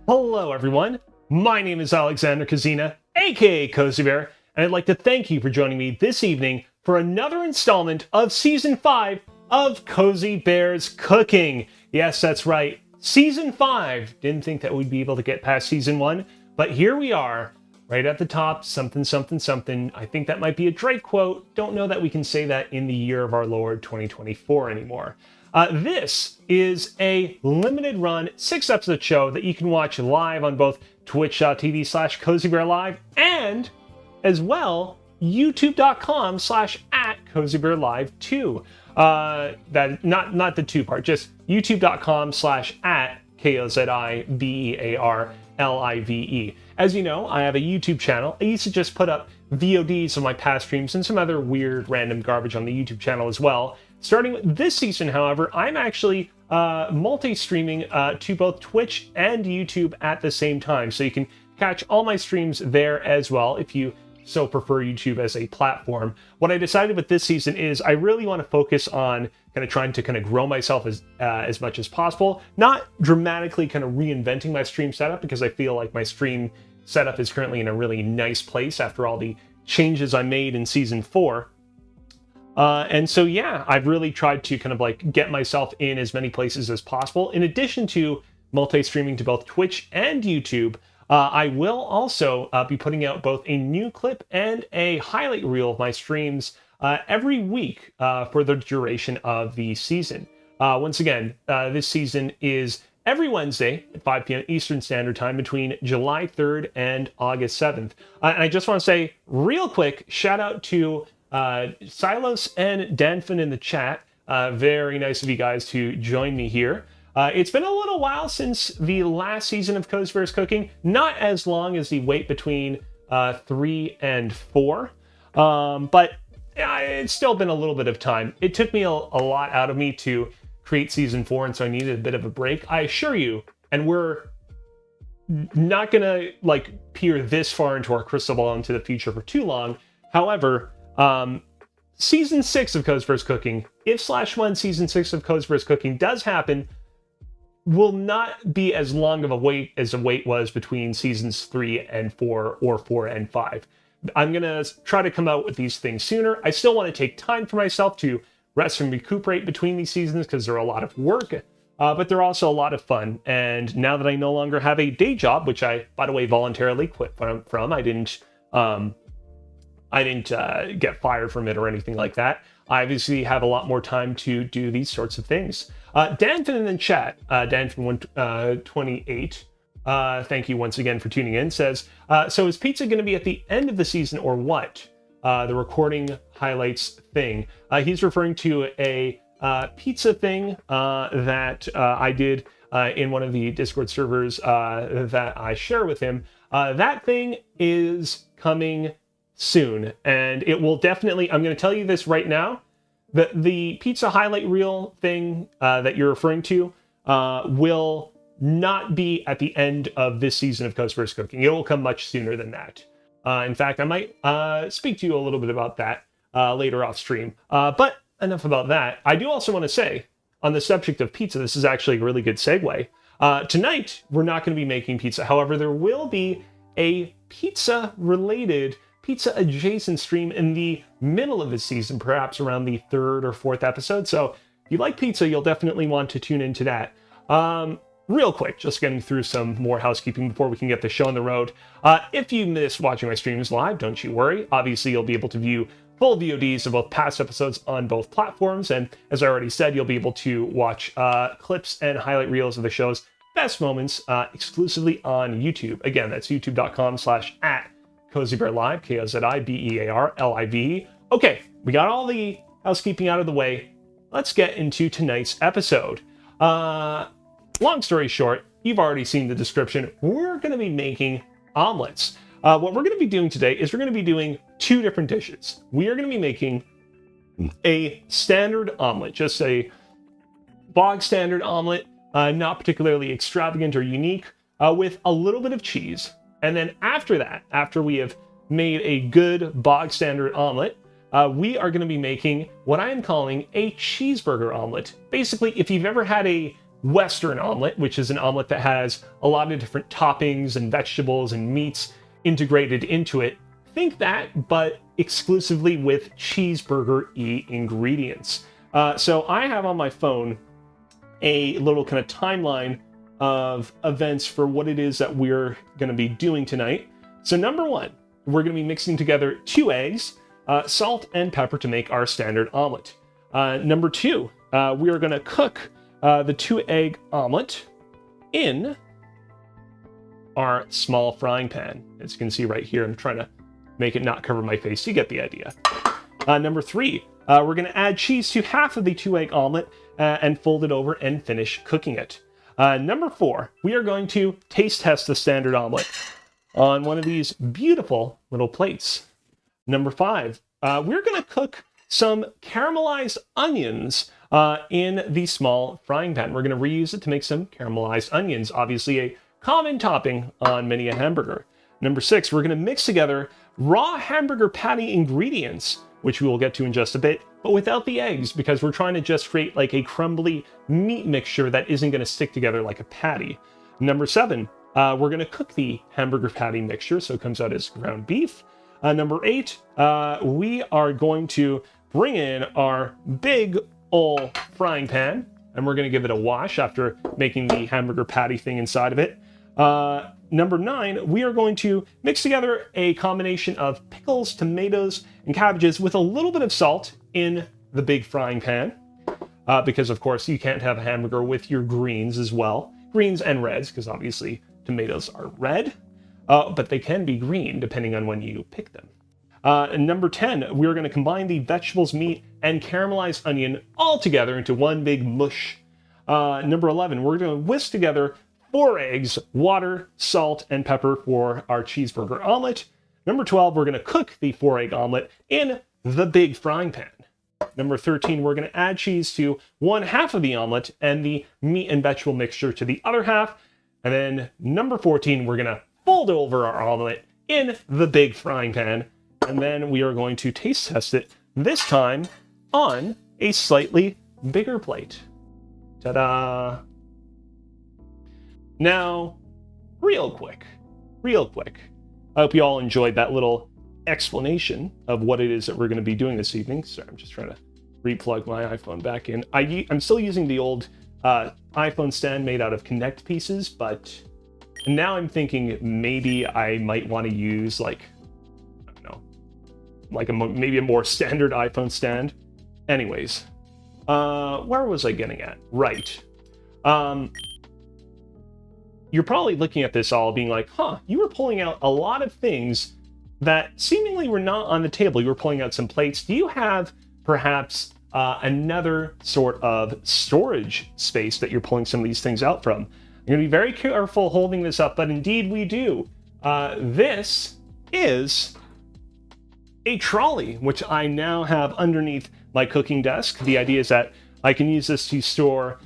Hello everyone, my name is Alexander Kazina, aka Kozibear, and I'd like to thank you for joining me this evening for another installment of Season 5 of Kozibear's Cooking. Yes, that's right, Season 5. Didn't think that we'd be able to get past Season 1, but here we are, right at the top, something, something, something. I think that might be a Drake quote. Don't know that we can say that in the year of our Lord 2024 anymore. This is a limited run 6-episode show that you can watch live on both twitch.tv/CozyBearLive and as well youtube.com/@CozyBearLive2. That not the two part, just youtube.com/@KOZIBEARLIVE. As you know, I have a YouTube channel. I used to just put up VODs of my past streams and some other weird random garbage on the YouTube channel as well. Starting with this season, however, I'm actually multi-streaming to both Twitch and YouTube at the same time. So you can catch all my streams there as well if you so prefer YouTube as a platform. What I decided with this season is I really want to focus on kind of trying to kind of grow myself as much as possible. Not dramatically kind of reinventing my stream setup, because I feel like my stream setup is currently in a really nice place after all the changes I made in Season 4. And so, yeah, I've really tried to kind of like get myself in as many places as possible. In addition to multi-streaming to both Twitch and YouTube, I will also be putting out both a new clip and a highlight reel of my streams every week for the duration of the season. Once again, this season is every Wednesday at 5 p.m. Eastern Standard Time between July 3rd and August 7th. And I just want to say real quick, shout out to Silos and Danfin in the chat. Very nice of you guys to join me here. It's been a little while since the last season of Kozibear's Cooking. Not as long as the wait between 3 and 4. But it's still been a little bit of time. It took me a lot out of me to create Season 4, and so I needed a bit of a break. I assure you, and we're not gonna like peer this far into our crystal ball into the future for too long. However, Season 6 of Kozibear's Cooking, if/when Season 6 of Kozibear's Cooking does happen, will not be as long of a wait as the wait was between Seasons 3 and 4 or 4 and 5. I'm going to try to come out with these things sooner. I still want to take time for myself to rest and recuperate between these seasons because they're a lot of work, but they're also a lot of fun. And now that I no longer have a day job, which I, by the way, voluntarily quit from, I didn't get fired from it or anything like that. I obviously have a lot more time to do these sorts of things. Danfin in the chat, Danfin128, thank you once again for tuning in, says, so is pizza going to be at the end of the season or what? The recording highlights thing. He's referring to a pizza thing that I did in one of the Discord servers that I share with him. That thing is coming soon, and it will definitely, I'm going to tell you this right now, that the pizza highlight reel thing that you're referring to will not be at the end of this season of Kozibear's Cooking. It will come much sooner than that. In fact, I might speak to you a little bit about that later off stream. But enough about that. I do also want to say, on the subject of pizza, this is actually a really good segue. Tonight, we're not going to be making pizza. However, there will be a pizza-related, pizza-adjacent stream in the middle of the season, perhaps around the 3rd or 4th episode. So if you like pizza, you'll definitely want to tune into that. Real quick, just getting through some more housekeeping before we can get the show on the road. If you miss watching my streams live, don't you worry. Obviously, you'll be able to view full VODs of both past episodes on both platforms. And as I already said, you'll be able to watch clips and highlight reels of the show's best moments exclusively on YouTube. Again, that's youtube.com/@KozyBearLive, KOZIBEARLIVE. Okay, we got all the housekeeping out of the way. Let's get into tonight's episode. Long story short, you've already seen the description. We're going to be making omelets. What we're going to be doing today is we're going to be doing two different dishes. We are going to be making a standard omelet, just a bog standard omelet, not particularly extravagant or unique, with a little bit of cheese. And then after that, after we have made a good bog standard omelet, we are going to be making what I am calling a cheeseburger omelet. Basically, if you've ever had a Western omelet, which is an omelet that has a lot of different toppings and vegetables and meats integrated into it. Think that, but exclusively with cheeseburger-y ingredients. So I have on my phone a little kind of timeline of events for what it is that we're going to be doing tonight. So number one, we're going to be mixing together 2 eggs, salt and pepper to make our standard omelet. Number two, we are going to cook the 2-egg omelet in our small frying pan. As you can see right here, I'm trying to make it not cover my face. You get the idea. Number three, we're going to add cheese to half of the 2-egg omelet and fold it over and finish cooking it. Number four, we are going to taste test the standard omelet on one of these beautiful little plates. Number five, we're going to cook some caramelized onions in the small frying pan. We're going to reuse it to make some caramelized onions, obviously a common topping on many a hamburger. Number six, we're going to mix together raw hamburger patty ingredients, which we will get to in just a bit, but without the eggs, because we're trying to just create like a crumbly meat mixture that isn't going to stick together like a patty. Number seven, we're going to cook the hamburger patty mixture so it comes out as ground beef. Number eight, we are going to bring in our big ol' frying pan, and we're going to give it a wash after making the hamburger patty thing inside of it. Number nine, we are going to mix together a combination of pickles, tomatoes, and cabbages with a little bit of salt in the big frying pan. Because, of course, you can't have a hamburger with your greens as well. Greens and reds, because obviously tomatoes are red. But they can be green, depending on when you pick them. And number 10, we're going to combine the vegetables, meat, and caramelized onion all together into one big mush. Number 11, we're going to whisk together 4 eggs, water, salt, and pepper for our cheeseburger omelet. Number 12, we're going to cook the 4-egg omelet in the big frying pan. Number 13, we're going to add cheese to one half of the omelet and the meat and vegetable mixture to the other half. And then number 14, we're going to fold over our omelet in the big frying pan. And then we are going to taste test it, this time on a slightly bigger plate. Ta-da! Now, real quick, I hope you all enjoyed that little explanation of what it is that we're going to be doing this evening. Sorry, I'm just trying to replug my iPhone back in. I'm still using the old iPhone stand made out of Connect pieces, but now I'm thinking maybe I might want to use like, I don't know, like maybe a more standard iPhone stand. Anyways, where was I getting at? Right. You're probably looking at this all being like, huh, you were pulling out a lot of things that seemingly were not on the table. You were pulling out some plates. Do you have perhaps another sort of storage space that you're pulling some of these things out from? I'm going to be very careful holding this up, but indeed we do. This is a trolley, which I now have underneath my cooking desk. The idea is that I can use this to store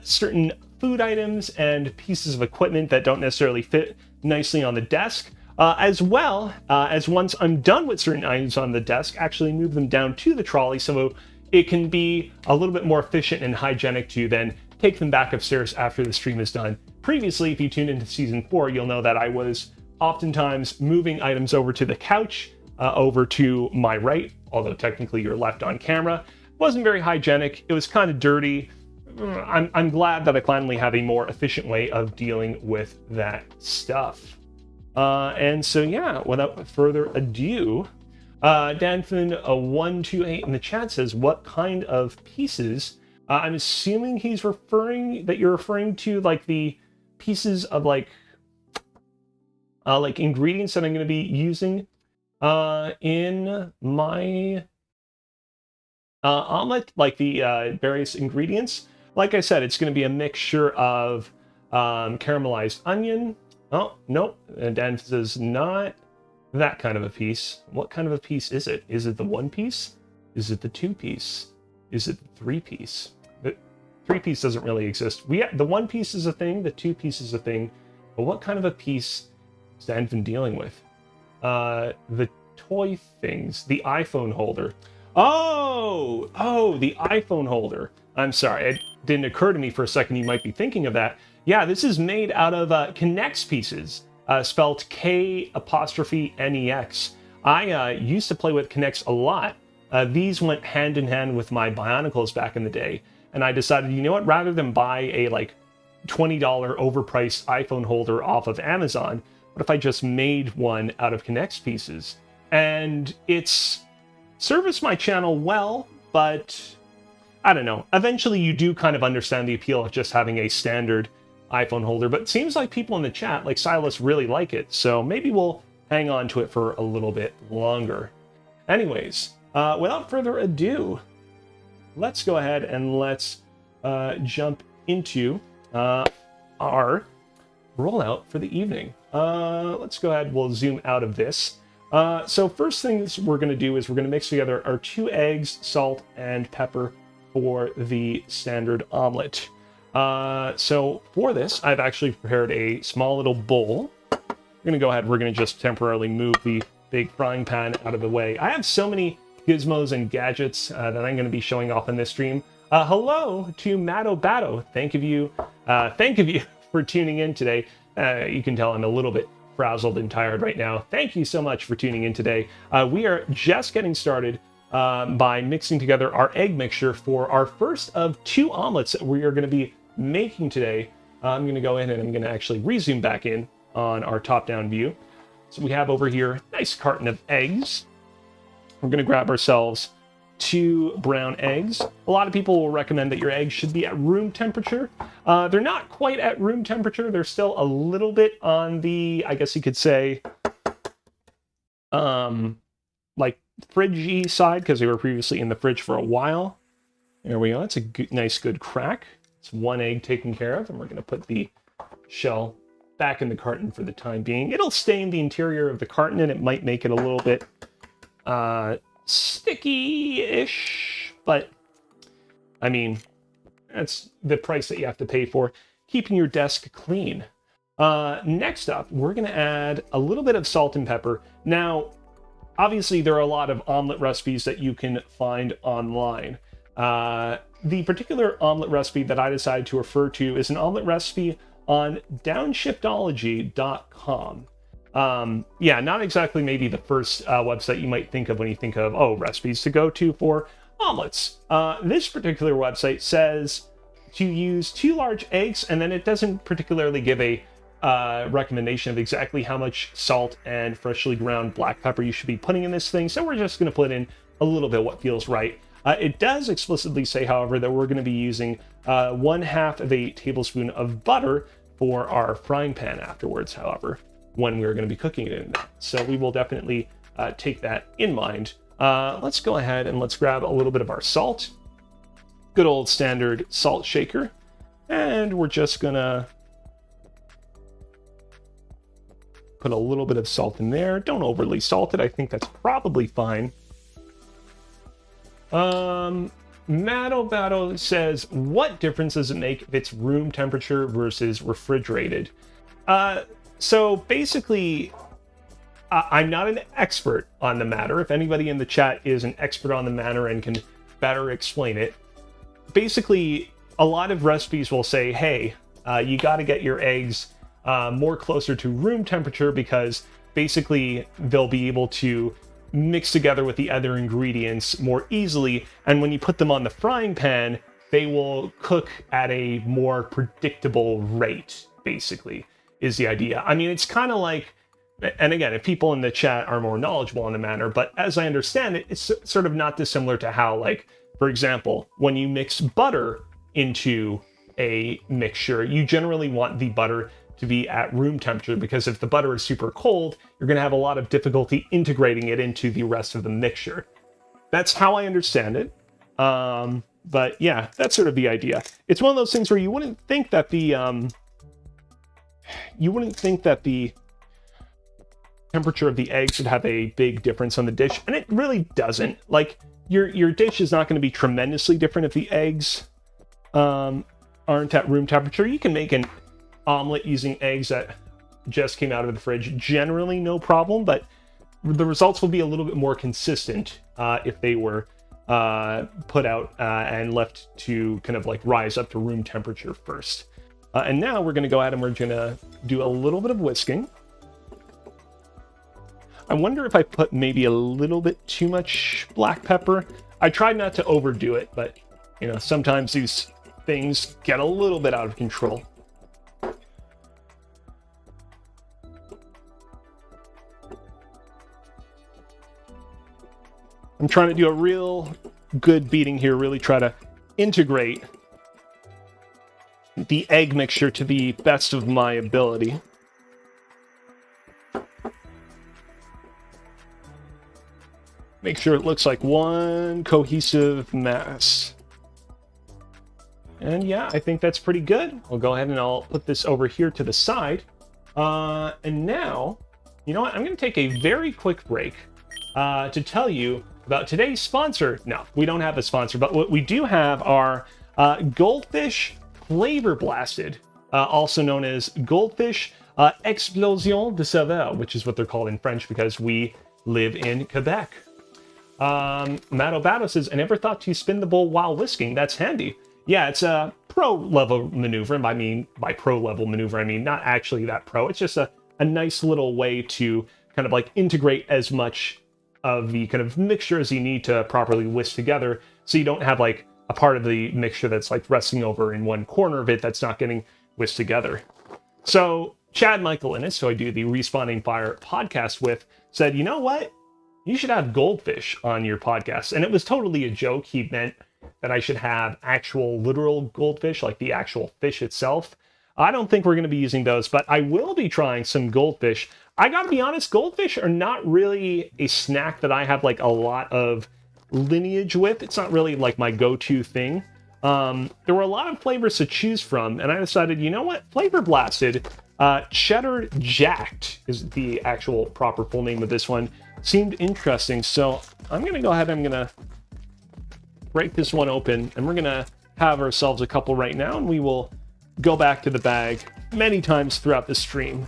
certain food items and pieces of equipment that don't necessarily fit nicely on the desk, as well as once I'm done with certain items on the desk, actually move them down to the trolley so it can be a little bit more efficient and hygienic to then take them back upstairs after the stream is done. Previously, if you tuned into Season 4, you'll know that I was oftentimes moving items over to the couch, over to my right, although technically you're left on camera. It wasn't very hygienic. It was kind of dirty. I'm glad that I finally have a more efficient way of dealing with that stuff. And so, yeah, without further ado, Danfin128 in the chat says, what kind of pieces? I'm assuming he's you're referring to like the pieces of like ingredients that I'm going to be using in my omelet, like the various ingredients. Like I said, it's going to be a mixture of caramelized onion. Oh, nope. Dan says not that kind of a piece. What kind of a piece is it? Is it the 1-piece? Is it the 2-piece? Is it the 3-piece? The 3-piece doesn't really exist. The 1-piece is a thing, the 2-piece is a thing. But what kind of a piece is Danfin dealing with? The toy things. The iPhone holder. Oh, the iPhone holder. I'm sorry. didn't occur to me for a second you might be thinking of that. Yeah, this is made out of K'NEX pieces, spelled K''NEX. I used to play with K'NEX a lot. These went hand in hand with my Bionicles back in the day, and I decided, you know what, rather than buy a like $20 overpriced iPhone holder off of Amazon, what if I just made one out of K'NEX pieces? And it's serviced my channel well, but I don't know. Eventually you do kind of understand the appeal of just having a standard iPhone holder, but it seems like people in the chat, like Silas, really like it, so maybe we'll hang on to it for a little bit longer. Anyways, without further ado, let's go ahead and let's jump into our rollout for the evening. Let's go ahead, we'll zoom out of this. So first things we're going to do is we're going to mix together our 2 eggs, salt, and pepper for the standard omelet. So for this, I've actually prepared a small little bowl. We're going to go ahead, we're going to just temporarily move the big frying pan out of the way. I have so many gizmos and gadgets that I'm going to be showing off in this stream. Hello to Matto Batto. Thank you for tuning in today. You can tell I'm a little bit frazzled and tired right now. Thank you so much for tuning in today. We are just getting started by mixing together our egg mixture for our first of 2 omelets that we are going to be making today. I'm going to go in and I'm going to actually rezoom back in on our top-down view. So we have over here a nice carton of eggs. We're going to grab ourselves 2 brown eggs. A lot of people will recommend that your eggs should be at room temperature. They're not quite at room temperature. They're still a little bit on the, I guess you could say, like fridge-y side, because they were previously in the fridge for a while. There we go. That's a nice, good crack. It's 1 egg taken care of, and we're going to put the shell back in the carton for the time being. It'll stain the interior of the carton, and it might make it a little bit sticky-ish, but I mean, that's the price that you have to pay for keeping your desk clean. Next up, we're going to add a little bit of salt and pepper. Now, obviously, there are a lot of omelet recipes that you can find online. The particular omelet recipe that I decided to refer to is an omelet recipe on downshiftology.com. Yeah, not exactly maybe the first website you might think of when you think of, oh, recipes to go to for omelets. This particular website says to use 2 large eggs, and then it doesn't particularly give a recommendation of exactly how much salt and freshly ground black pepper you should be putting in this thing, so we're just going to put in a little bit what feels right. It does explicitly say, however, that we're going to be using 1/2 of a tablespoon of butter for our frying pan afterwards, however, when we're going to be cooking it in that. So we will definitely take that in mind. Let's go ahead and let's grab a little bit of our salt. Good old standard salt shaker. And we're just going to put a little bit of salt in there. Don't overly salt it. I think that's probably fine. Matto Batto says, what difference does it make if it's room temperature versus refrigerated? So basically, I'm not an expert on the matter. If anybody in the chat is an expert on the matter and can better explain it, basically, a lot of recipes will say, hey, you got to get your eggs more closer to room temperature because basically they'll be able to mix together with the other ingredients more easily, and when you put them on the frying pan, they will cook at a more predictable rate, basically, is the idea. I mean, it's kind of like, and again, if people in the chat are more knowledgeable on the matter, but as I understand it, it's sort of not dissimilar to how, like, for example, when you mix butter into a mixture, you generally want the butter to be at room temperature, because if the butter is super cold, you're going to have a lot of difficulty integrating it into the rest of the mixture. That's how I understand it. But yeah, that's sort of the idea. It's one of those things where you wouldn't think that the temperature of the eggs would have a big difference on the dish, and it really doesn't. Like, your dish is not going to be tremendously different if the eggs aren't at room temperature. You can make an omelet using eggs that just came out of the fridge, generally no problem, but the results will be a little bit more consistent if they were put out and left to kind of like rise up to room temperature first. And now we're going to go ahead and we're going to do a little bit of whisking. I wonder if I put maybe a little bit too much black pepper. I tried not to overdo it, but you know, sometimes these things get a little bit out of control. I'm trying to do a real good beating here, really try to integrate the egg mixture to the best of my ability. Make sure it looks like one cohesive mass. And yeah, I think that's pretty good. I'll go ahead and I'll put this over here to the side. And now, you know what? I'm going to take a very quick break to tell you about today's sponsor. No, we don't have a sponsor, but what we do have are Goldfish Flavor Blasted, also known as Goldfish Explosion de Saveur, which is what they're called in French because we live in Quebec. Mato says, I never thought to spin the bowl while whisking. That's handy. Yeah, it's a pro-level maneuver. And by pro-level maneuver, I mean not actually that pro. It's just a nice little way to kind of like integrate as much of the kind of mixture as you need to properly whisk together, so you don't have like a part of the mixture that's like resting over in one corner of it that's not getting whisked together. So Chad Michael Innes, who I do the Respawning Fire podcast with, said, you know what? You should have goldfish on your podcast. And it was totally a joke. He meant that I should have actual literal goldfish, like the actual fish itself. I don't think we're going to be using those, but I will be trying some goldfish. I gotta be honest, goldfish are not really a snack that I have like a lot of lineage with. It's not really like my go-to thing. There were a lot of flavors to choose from, and I decided, you know what? Flavor Blasted, Cheddar Jacked is the actual proper full name of this one. Seemed interesting, so I'm gonna go ahead and I'm gonna break this one open, and we're gonna have ourselves a couple right now, and we will go back to the bag many times throughout the stream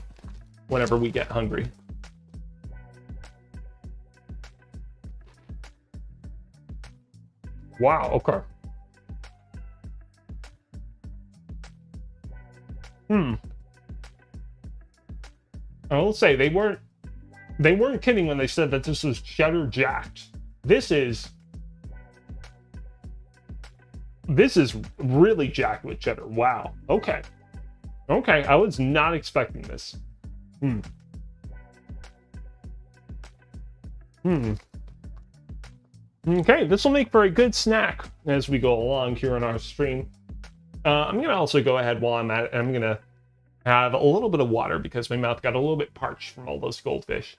whenever we get hungry. Wow, okay. I will say they weren't kidding when they said that this was cheddar jacked. This is really jacked with cheddar. Wow. Okay. Okay, I was not expecting this. Okay, this will make for a good snack as we go along here on our stream. I'm gonna also go ahead while I'm at it, I'm gonna have a little bit of water because my mouth got a little bit parched from all those goldfish.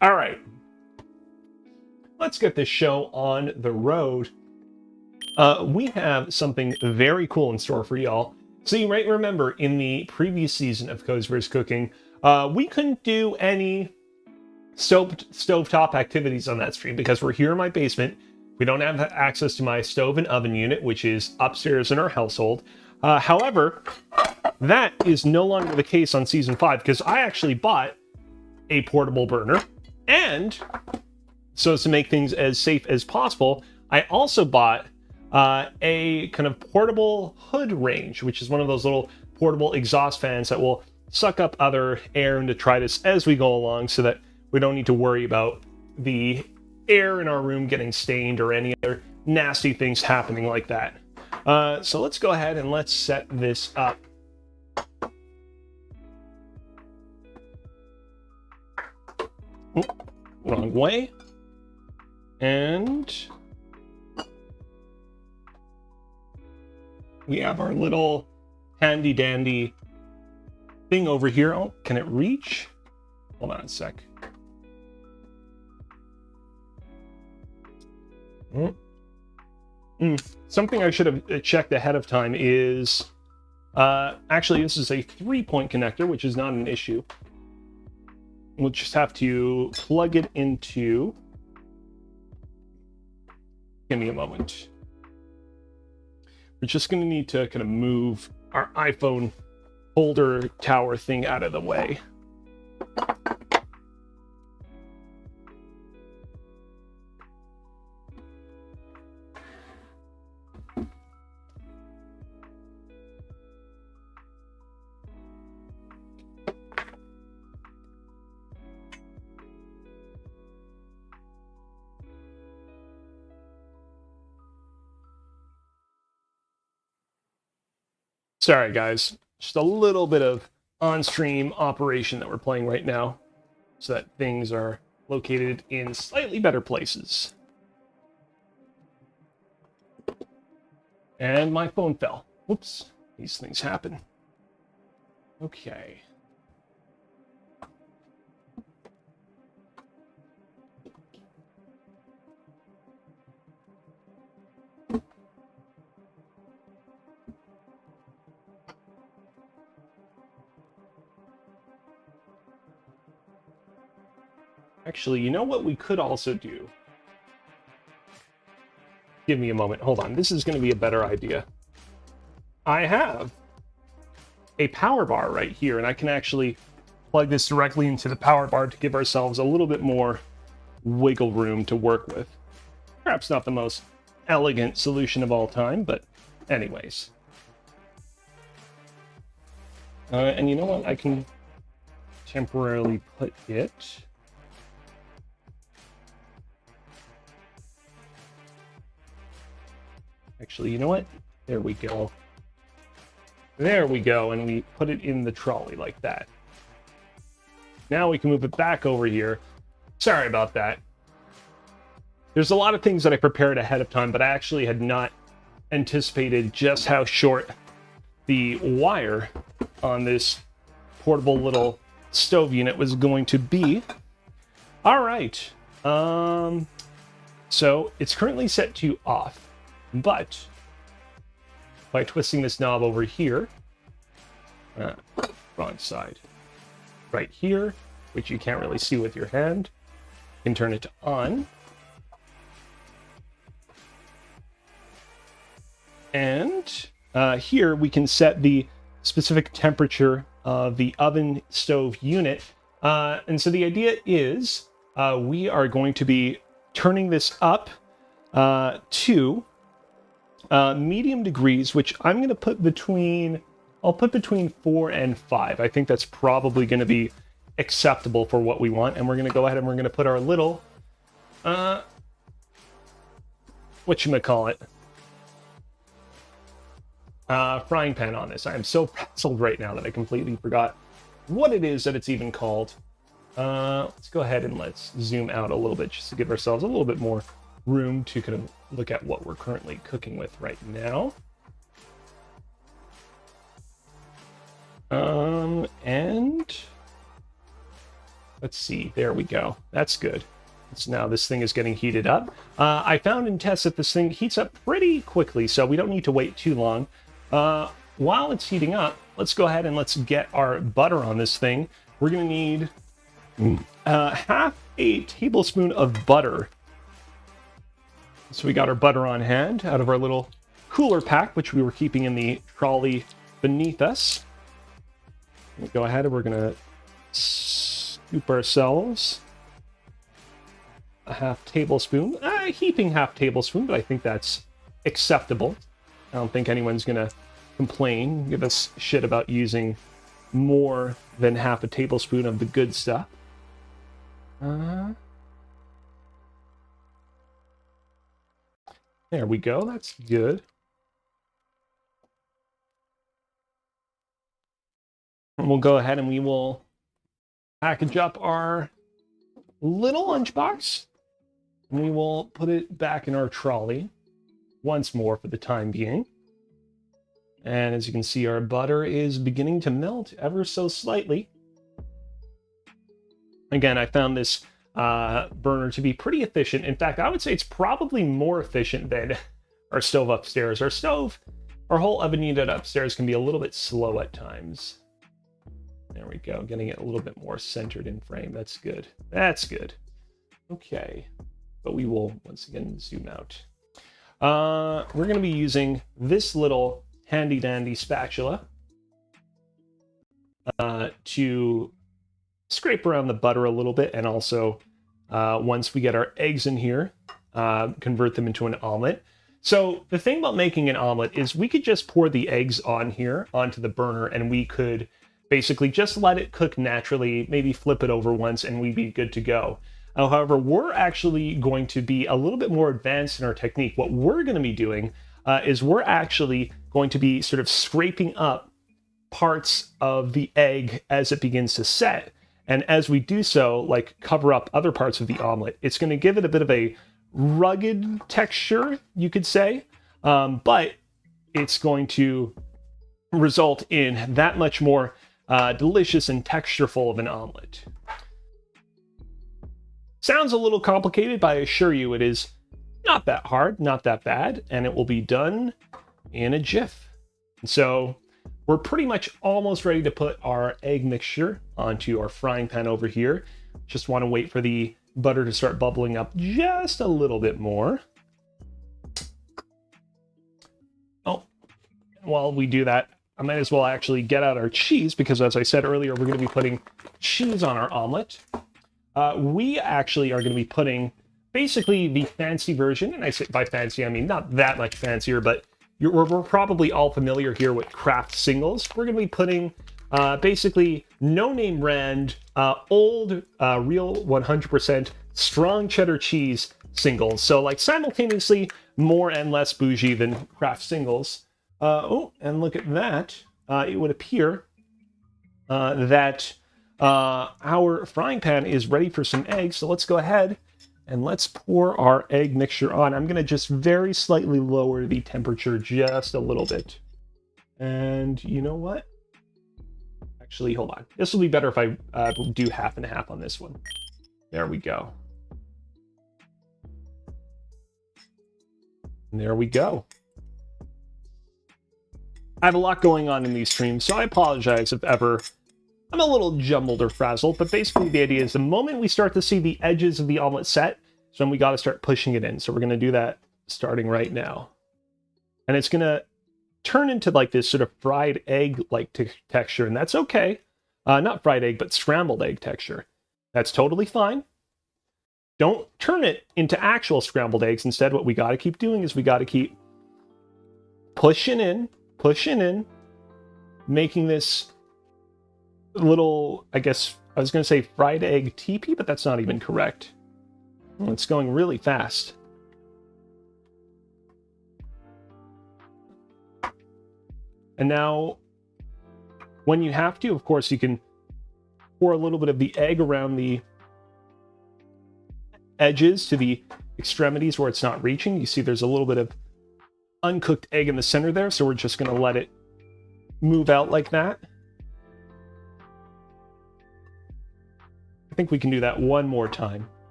All right, let's get this show on the road. We have something very cool in store for y'all. So you might remember in the previous season of Kozibear's Cooking, we couldn't do any stovetop activities on that stream because we're here in my basement. We don't have access to my stove and oven unit, which is upstairs in our household. However, that is no longer the case on Season 5 because I actually bought a portable burner, and so as to make things as safe as possible, I also bought a kind of portable hood range, which is one of those little portable exhaust fans that will suck up other air and detritus as we go along so that we don't need to worry about the air in our room getting stained or any other nasty things happening like that. So let's go ahead and let's set this up. Oop, wrong way. And we have our little handy dandy thing over here. Oh, can it reach? Hold on a sec. Something I should have checked ahead of time is actually this is a 3-point connector, which is not an issue. We'll just have to plug it into. Give me a moment. We're just going to need to kind of move our iPhone holder tower thing out of the way. Sorry, guys. Just a little bit of on-stream operation that we're playing right now, so that things are located in slightly better places. And my phone fell. Whoops. These things happen. Okay. Actually, you know what we could also do? Give me a moment. Hold on. This is going to be a better idea. I have a power bar right here, and I can actually plug this directly into the power bar to give ourselves a little bit more wiggle room to work with. Perhaps not the most elegant solution of all time, but anyways. And you know what? I can temporarily put it... Actually, you know what? There we go. There we go, and we put it in the trolley like that. Now we can move it back over here. Sorry about that. There's a lot of things that I prepared ahead of time, but I actually had not anticipated just how short the wire on this portable little stove unit was going to be. All right. So it's currently set to off. But by twisting this knob over here, wrong side, right here, which you can't really see with your hand, you can turn it to on. And here we can set the specific temperature of the oven stove unit. And so the idea is we are going to be turning this up to medium degrees, which I'm going to put between, I'll put between 4 and 5. I think that's probably going to be acceptable for what we want. And we're going to go ahead and we're going to put our little, whatchamacallit, frying pan on this. I am so pretzeled right now that I completely forgot what it is that it's even called. Let's go ahead and let's zoom out a little bit just to give ourselves a little bit more room to kind of look at what we're currently cooking with right now. And let's see, there we go. That's good. So now this thing is getting heated up. I found in tests that this thing heats up pretty quickly, so we don't need to wait too long. While it's heating up, let's go ahead and let's get our butter on this thing. We're gonna need half a tablespoon of butter. So we got our butter on hand out of our little cooler pack, which we were keeping in the trolley beneath us. We'll go ahead and we're going to scoop ourselves a half tablespoon, a heaping half tablespoon, but I think that's acceptable. I don't think anyone's going to complain, give us shit about using more than half a tablespoon of the good stuff. There we go. That's good. And we'll go ahead and we will package up our little lunchbox. And we will put it back in our trolley once more for the time being. And as you can see, our butter is beginning to melt ever so slightly. Again, I found this burner to be pretty efficient. In fact, I would say it's probably more efficient than our stove upstairs. Our whole oven unit upstairs can be a little bit slow at times. There we go, getting it a little bit more centered in frame. That's good. That's good. Okay, but we will once again zoom out. We're going to be using this little handy dandy spatula to scrape around the butter a little bit, and also once we get our eggs in here, convert them into an omelet. So the thing about making an omelet is we could just pour the eggs on here onto the burner, and we could basically just let it cook naturally, maybe flip it over once, and we'd be good to go. However, we're actually going to be a little bit more advanced in our technique. What we're going to be doing is we're actually going to be sort of scraping up parts of the egg as it begins to set. And as we do so, like cover up other parts of the omelet, it's going to give it a bit of a rugged texture, you could say, but it's going to result in that much more delicious and textureful of an omelet. Sounds a little complicated, but I assure you it is not that hard, not that bad, and it will be done in a jiff. So we're pretty much almost ready to put our egg mixture onto our frying pan over here. Just want to wait for the butter to start bubbling up just a little bit more. Oh, while we do that, I might as well actually get out our cheese, because as I said earlier, we're going to be putting cheese on our omelet. We actually are going to be putting basically the fancy version, and I say by fancy, I mean not that much fancier, but we're probably all familiar here with Kraft singles. We're going to be putting basically no-name brand, old, real 100% strong cheddar cheese singles. So like simultaneously more and less bougie than Kraft singles. Oh, and look at that. It would appear that our frying pan is ready for some eggs. So let's go ahead and let's pour our egg mixture on. I'm going to just very slightly lower the temperature just a little bit. And you know what? Actually, hold on. This will be better if I do half and half on this one. There we go. And there we go. I have a lot going on in these streams, so I apologize if ever I'm a little jumbled or frazzled, but basically the idea is the moment we start to see the edges of the omelet set, so then we got to start pushing it in. So we're going to do that starting right now. And it's going to turn into like this sort of fried egg-like texture, and that's okay. Not fried egg, but scrambled egg texture. That's totally fine. Don't turn it into actual scrambled eggs. Instead, what we got to keep doing is we got to keep pushing in, making this little, I guess, I was going to say fried egg teepee, but that's not even correct. Oh, it's going really fast. And now, when you have to, of course, you can pour a little bit of the egg around the edges to the extremities where it's not reaching. You see there's a little bit of uncooked egg in the center there, so we're just going to let it move out like that. I think we can do that one more time.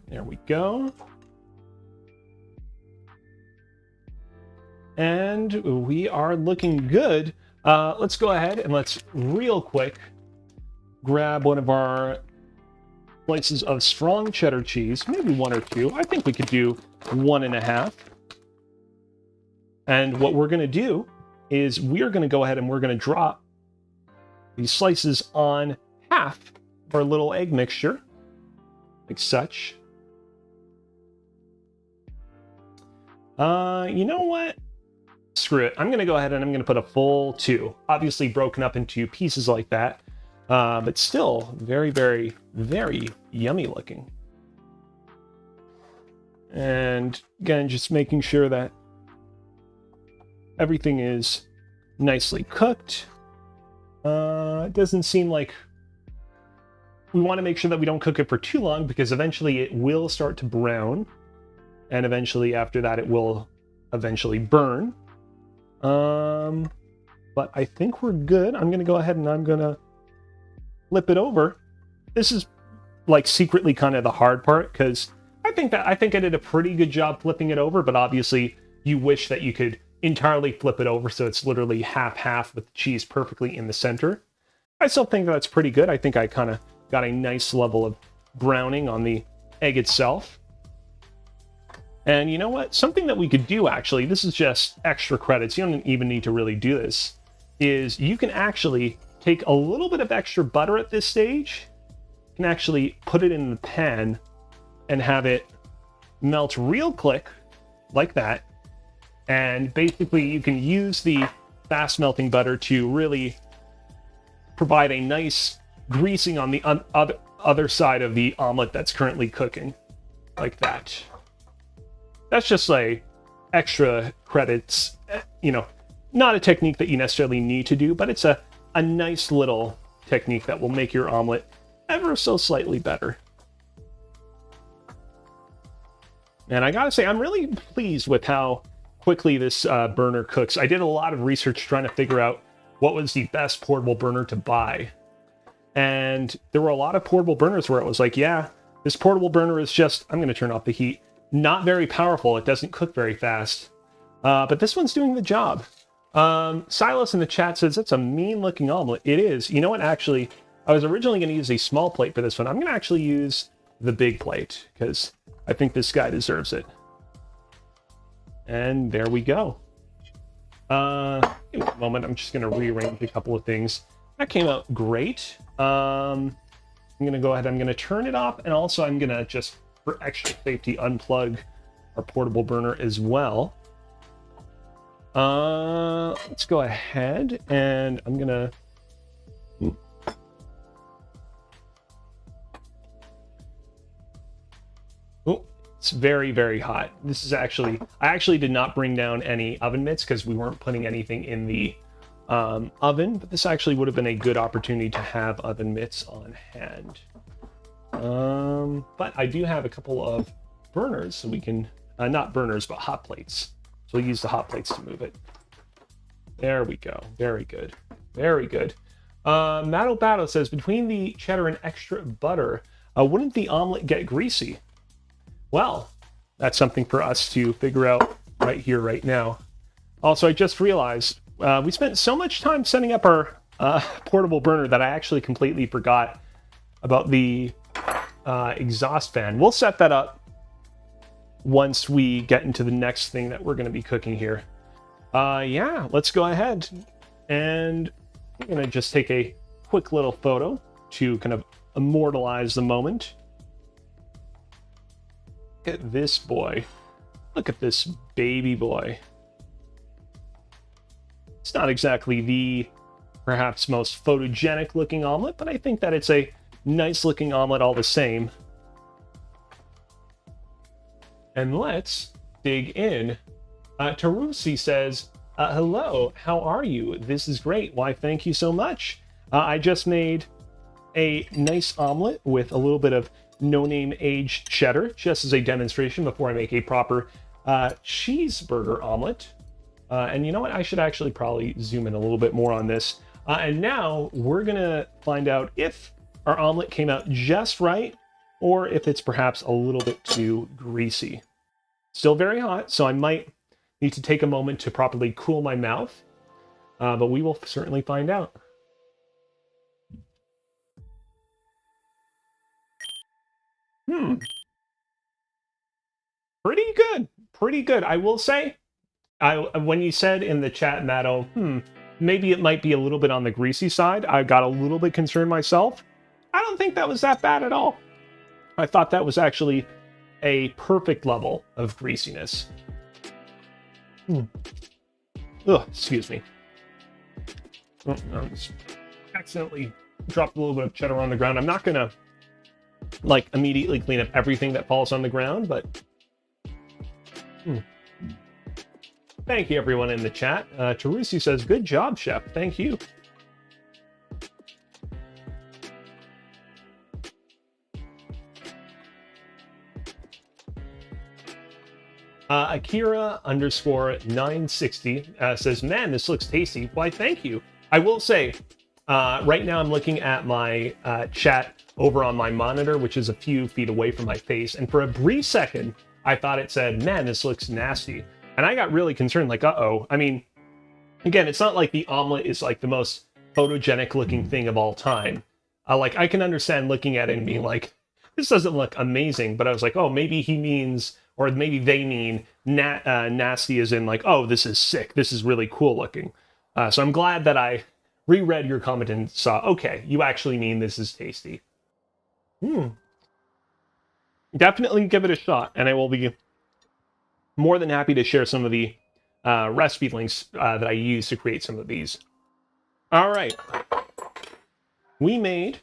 There we go. And we are looking good. Let's go ahead and let's real quick grab one of our slices of strong cheddar cheese, maybe one or two. I think we could do 1.5. And what we're going to do is we are going to go ahead and we're going to drop these slices on half of our little egg mixture, like such. You know what? Screw it. I'm going to go ahead and I'm going to put a full 2. Obviously broken up into pieces like that, but still very, very, very yummy looking. And again, just making sure that everything is nicely cooked. It doesn't seem like we want to make sure that we don't cook it for too long, because eventually it will start to brown, and eventually after that it will eventually burn. But I think we're good. I'm going to go ahead and I'm going to flip it over. This is like secretly kind of the hard part, because I think I did a pretty good job flipping it over, but obviously you wish that you could entirely flip it over so it's literally half-half with the cheese perfectly in the center. I still think that's pretty good. I think I kind of got a nice level of browning on the egg itself. And you know what? Something that we could do, actually, this is just extra credits, you don't even need to really do this, is you can actually take a little bit of extra butter at this stage, you can actually put it in the pan and have it melt real quick, like that. And basically you can use the fast melting butter to really provide a nice greasing on the other side of the omelet that's currently cooking, like that. That's just like extra credits, you know, not a technique that you necessarily need to do, but it's a nice little technique that will make your omelet ever so slightly better. And I gotta say, I'm really pleased with how quickly this burner cooks. I did a lot of research trying to figure out what was the best portable burner to buy. And there were a lot of portable burners where it was like, yeah, this portable burner is just, I'm gonna turn off the heat, not very powerful. It doesn't cook very fast. But this one's doing the job. Silas in the chat says, it's a mean looking omelet. It is. You know what, actually, I was originally gonna use a small plate for this one. I'm gonna actually use the big plate because I think this guy deserves it. And there we go. Give me a moment. I'm just going to rearrange a couple of things. That came out great. I'm going to go ahead. I'm going to turn it off. And also I'm going to just, for extra safety, unplug our portable burner as well. Let's go ahead and I'm going to... Oh, it's very, very hot. This is actually, I actually did not bring down any oven mitts because we weren't putting anything in the oven, but this actually would have been a good opportunity to have oven mitts on hand. But I do have a couple of burners, so we can, not burners, but hot plates. So we'll use the hot plates to move it. There we go. Very good. Very good. Matto Batto says, between the cheddar and extra butter, wouldn't the omelet get greasy? Well, that's something for us to figure out right here, right now. Also, I just realized we spent so much time setting up our portable burner that I actually completely forgot about the exhaust fan. We'll set that up once we get into the next thing that we're going to be cooking here. Yeah, let's go ahead. And I'm going to just take a quick little photo to kind of immortalize the moment. Look at this boy. Look at this baby boy. It's not exactly the perhaps most photogenic looking omelet, but I think that it's a nice looking omelet all the same. And let's dig in. Tarusi says, hello, how are you? This is great. Why, thank you so much. I just made a nice omelet with a little bit of no-name aged cheddar, just as a demonstration before I make a proper cheeseburger omelet. And you know what? I should actually probably zoom in a little bit more on this. And now we're gonna find out if our omelet came out just right, or if it's perhaps a little bit too greasy. Still very hot, so I might need to take a moment to properly cool my mouth, but we will certainly find out. Pretty good. Pretty good. I will say, when you said in the chat, Matto, maybe it might be a little bit on the greasy side, I got a little bit concerned myself. I don't think that was that bad at all. I thought that was actually a perfect level of greasiness. Ugh, excuse me. Oh, I just accidentally dropped a little bit of cheddar on the ground. I'm not gonna like immediately clean up everything that falls on the ground, but thank you everyone in the chat. Tarusi says, good job, chef. Thank you. Akira_960 says, man, this looks tasty. Why, thank you. I will say, right now I'm looking at my chat over on my monitor, which is a few feet away from my face. And for a brief second, I thought it said, man, this looks nasty. And I got really concerned, like, uh-oh. I mean, again, it's not like the omelet is like the most photogenic looking thing of all time. Like, I can understand looking at it and being like, this doesn't look amazing. But I was like, oh, maybe he means, or maybe they mean nasty as in like, oh, this is sick. This is really cool looking. So I'm glad that I reread your comment and saw, okay, you actually mean this is tasty. Definitely give it a shot, and I will be more than happy to share some of the recipe links that I use to create some of these. All right. We made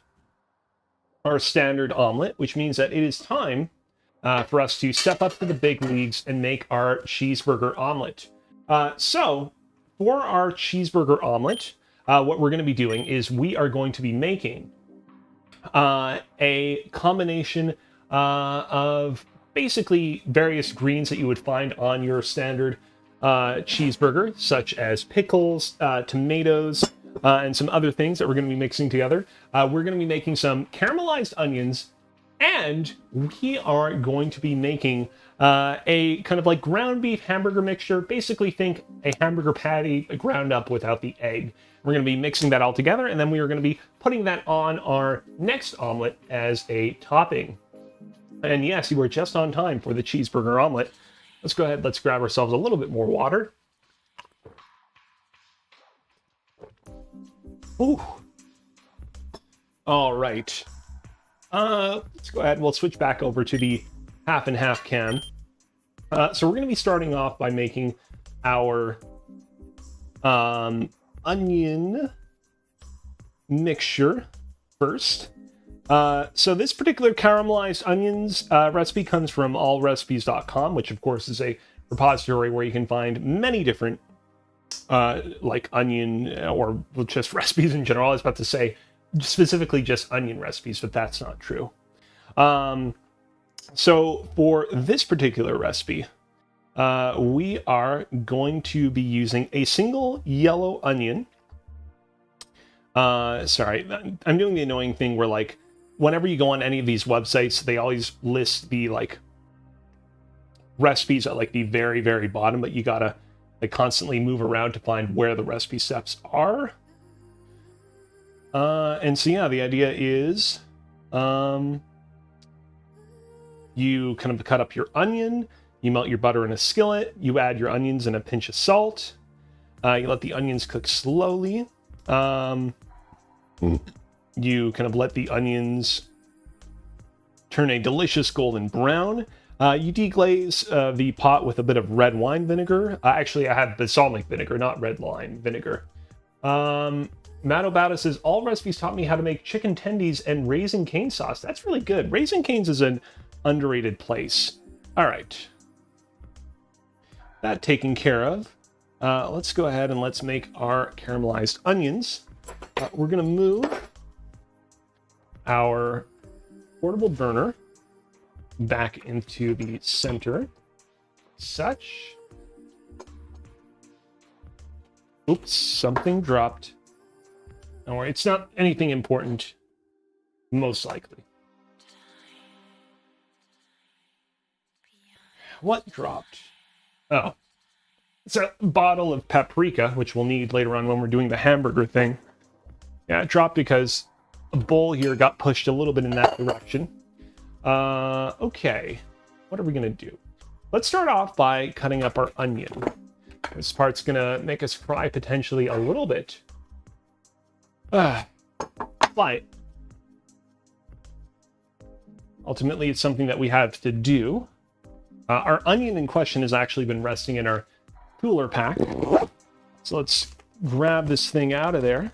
our standard omelet, which means that it is time for us to step up to the big leagues and make our cheeseburger omelet. So for our cheeseburger omelet, what we're going to be doing is we are going to be making a combination of basically various greens that you would find on your standard cheeseburger, such as pickles, tomatoes, and some other things that we're going to be mixing together. We're going to be making some caramelized onions, and we are going to be making a kind of like ground beef hamburger mixture. Basically, think a hamburger patty ground up without the egg. We're going to be mixing that all together, and then we are going to be putting that on our next omelet as a topping. And yes, you were just on time for the cheeseburger omelet. Let's go ahead, let's grab ourselves a little bit more water. Ooh. All right. Let's go ahead and we'll switch back over to the half and half can. So we're going to be starting off by making our onion mixture first. So this particular caramelized onions recipe comes from allrecipes.com, which of course is a repository where you can find many different like onion or just recipes in general. I was about to say specifically just onion recipes, but that's not true. So for this particular recipe, we are going to be using a single yellow onion. Sorry, I'm doing the annoying thing where like whenever you go on any of these websites, they always list the like recipes at like the very, very bottom, but you gotta like constantly move around to find where the recipe steps are. And so yeah, the idea is you kind of cut up your onion, you melt your butter in a skillet, you add your onions and a pinch of salt, you let the onions cook slowly. You kind of let the onions turn a delicious golden brown. You deglaze the pot with a bit of red wine vinegar. Actually, I have balsamic vinegar, not red wine vinegar. Matt Obata says, all recipes taught me how to make chicken tendies and Raising Cane sauce. That's really good. Raising Cane's is an underrated place. All right. That taken care of. Let's go ahead and let's make our caramelized onions. We're going to move our portable burner back into the center. Such. Oops, something dropped. Don't worry, it's not anything important, most likely. What dropped? Oh. It's a bottle of paprika, which we'll need later on when we're doing the hamburger thing. Yeah, it dropped because a bowl here got pushed a little bit in that direction. Okay. What are we going to do? Let's start off by cutting up our onion. This part's going to make us cry potentially a little bit. But ultimately, it's something that we have to do. Our onion in question has actually been resting in our cooler pack. So let's grab this thing out of there.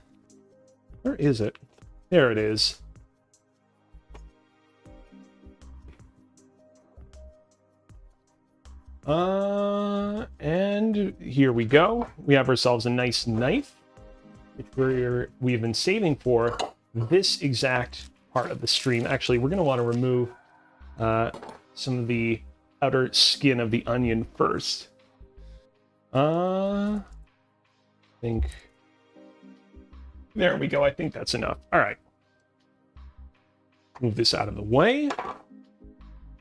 Where is it? There it is. And here we go. We have ourselves a nice knife, which we have been saving for this exact part of the stream. Actually, we're going to want to remove some of the outer skin of the onion first. I think... There we go. I think that's enough. All right. Move this out of the way.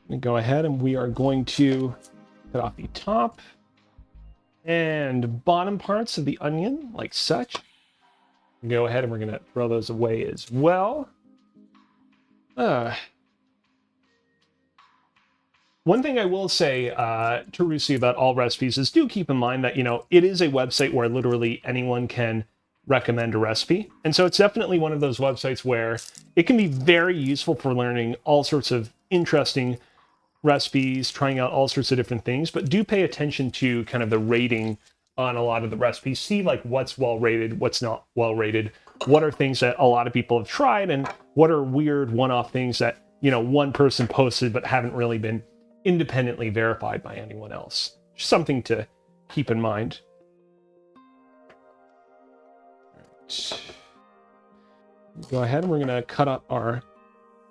And go ahead and we are going to cut off the top and bottom parts of the onion, like such. Go ahead and we're going to throw those away as well. One thing I will say to Rusi about all recipes is do keep in mind that, you know, it is a website where literally anyone can recommend a recipe. And so it's definitely one of those websites where it can be very useful for learning all sorts of interesting recipes, trying out all sorts of different things, but do pay attention to kind of the rating on a lot of the recipes. See like what's well rated, what's not well rated. what are things that a lot of people have tried and what are weird one-off things that, you know, one person posted but haven't really been independently verified by anyone else. Just something to keep in mind. Right. Go ahead and we're going to cut up our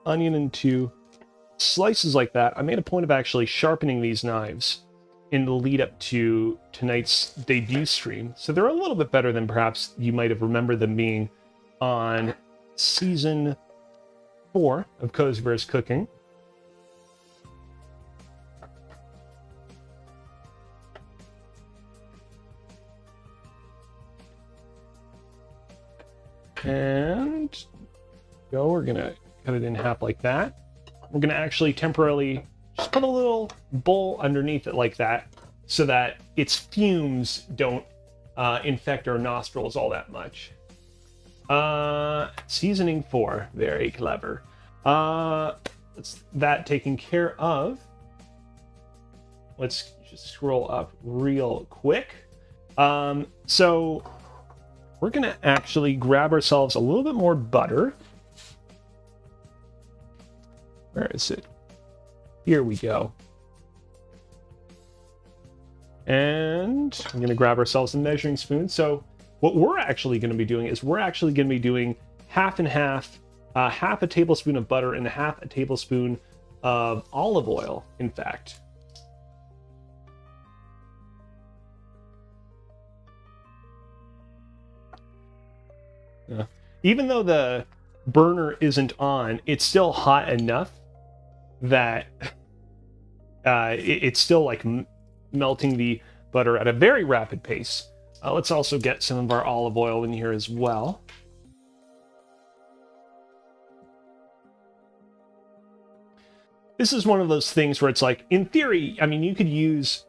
onion into slices like that. I made a point of actually sharpening these knives in the lead up to tonight's debut stream, so they're a little bit better than perhaps you might have remembered them being on season 4 of Kozibear's Cooking. And we're gonna cut it in half like that. We're gonna actually temporarily just put a little bowl underneath it like that so that its fumes don't infect our nostrils all that much. Seasoning 4, very clever. That's that taken care of. Let's just scroll up real quick. So we're gonna actually grab ourselves a little bit more butter. Where is it? Here we go. And I'm gonna grab ourselves a measuring spoon. So what we're actually gonna be doing is we're actually gonna be doing half and half, half a tablespoon of butter and half a tablespoon of olive oil, in fact. Even though the burner isn't on, it's still hot enough that it's still like melting the butter at a very rapid pace. Let's also get some of our olive oil in here as well. This is one of those things where it's like, in theory, I mean, you could use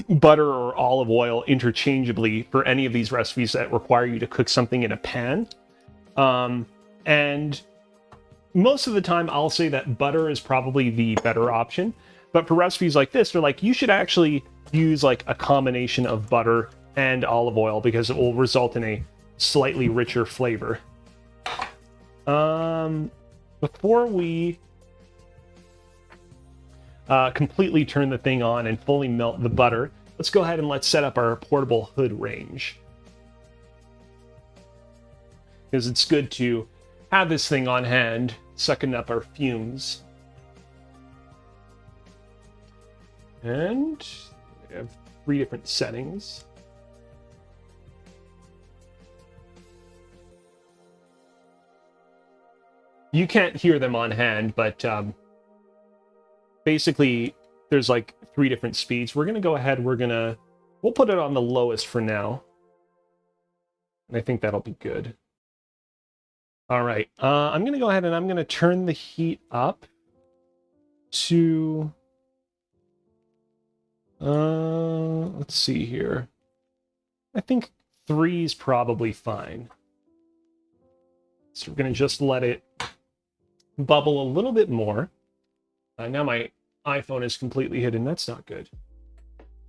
butter or olive oil interchangeably for any of these recipes that require you to cook something in a pan. And most of the time I'll say that butter is probably the better option, but for recipes like this, they're like, you should actually use like a combination of butter and olive oil because it will result in a slightly richer flavor. Before we completely turn the thing on and fully melt the butter, let's go ahead and let's set up our portable hood range. Because it's good to have this thing on hand, sucking up our fumes. And we have 3 different settings. You can't hear them on hand, but basically there's like 3 different speeds. We're gonna go ahead, we'll put it on the lowest for now. And I think that'll be good. All right, I'm gonna go ahead and I'm gonna turn the heat up to, let's see here. I think 3 is probably fine. So we're gonna just let it bubble a little bit more. Now my iPhone is completely hidden. That's not good.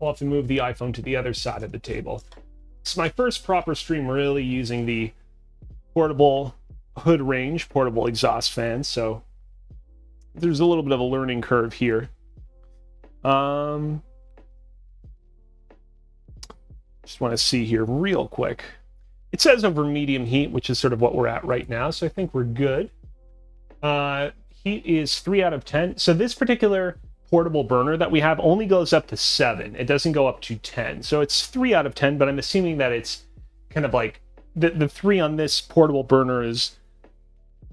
I'll have to move the iPhone to the other side of the table. It's my first proper stream really using the portable hood range, portable exhaust fan, so there's a little bit of a learning curve here. Just want to see here real quick. It says over medium heat, which is sort of what we're at right now, so I think we're good. Heat is 3 out of 10. So this particular portable burner that we have only goes up to 7. It doesn't go up to 10. So it's 3 out of 10, but I'm assuming that it's kind of like the 3 on this portable burner is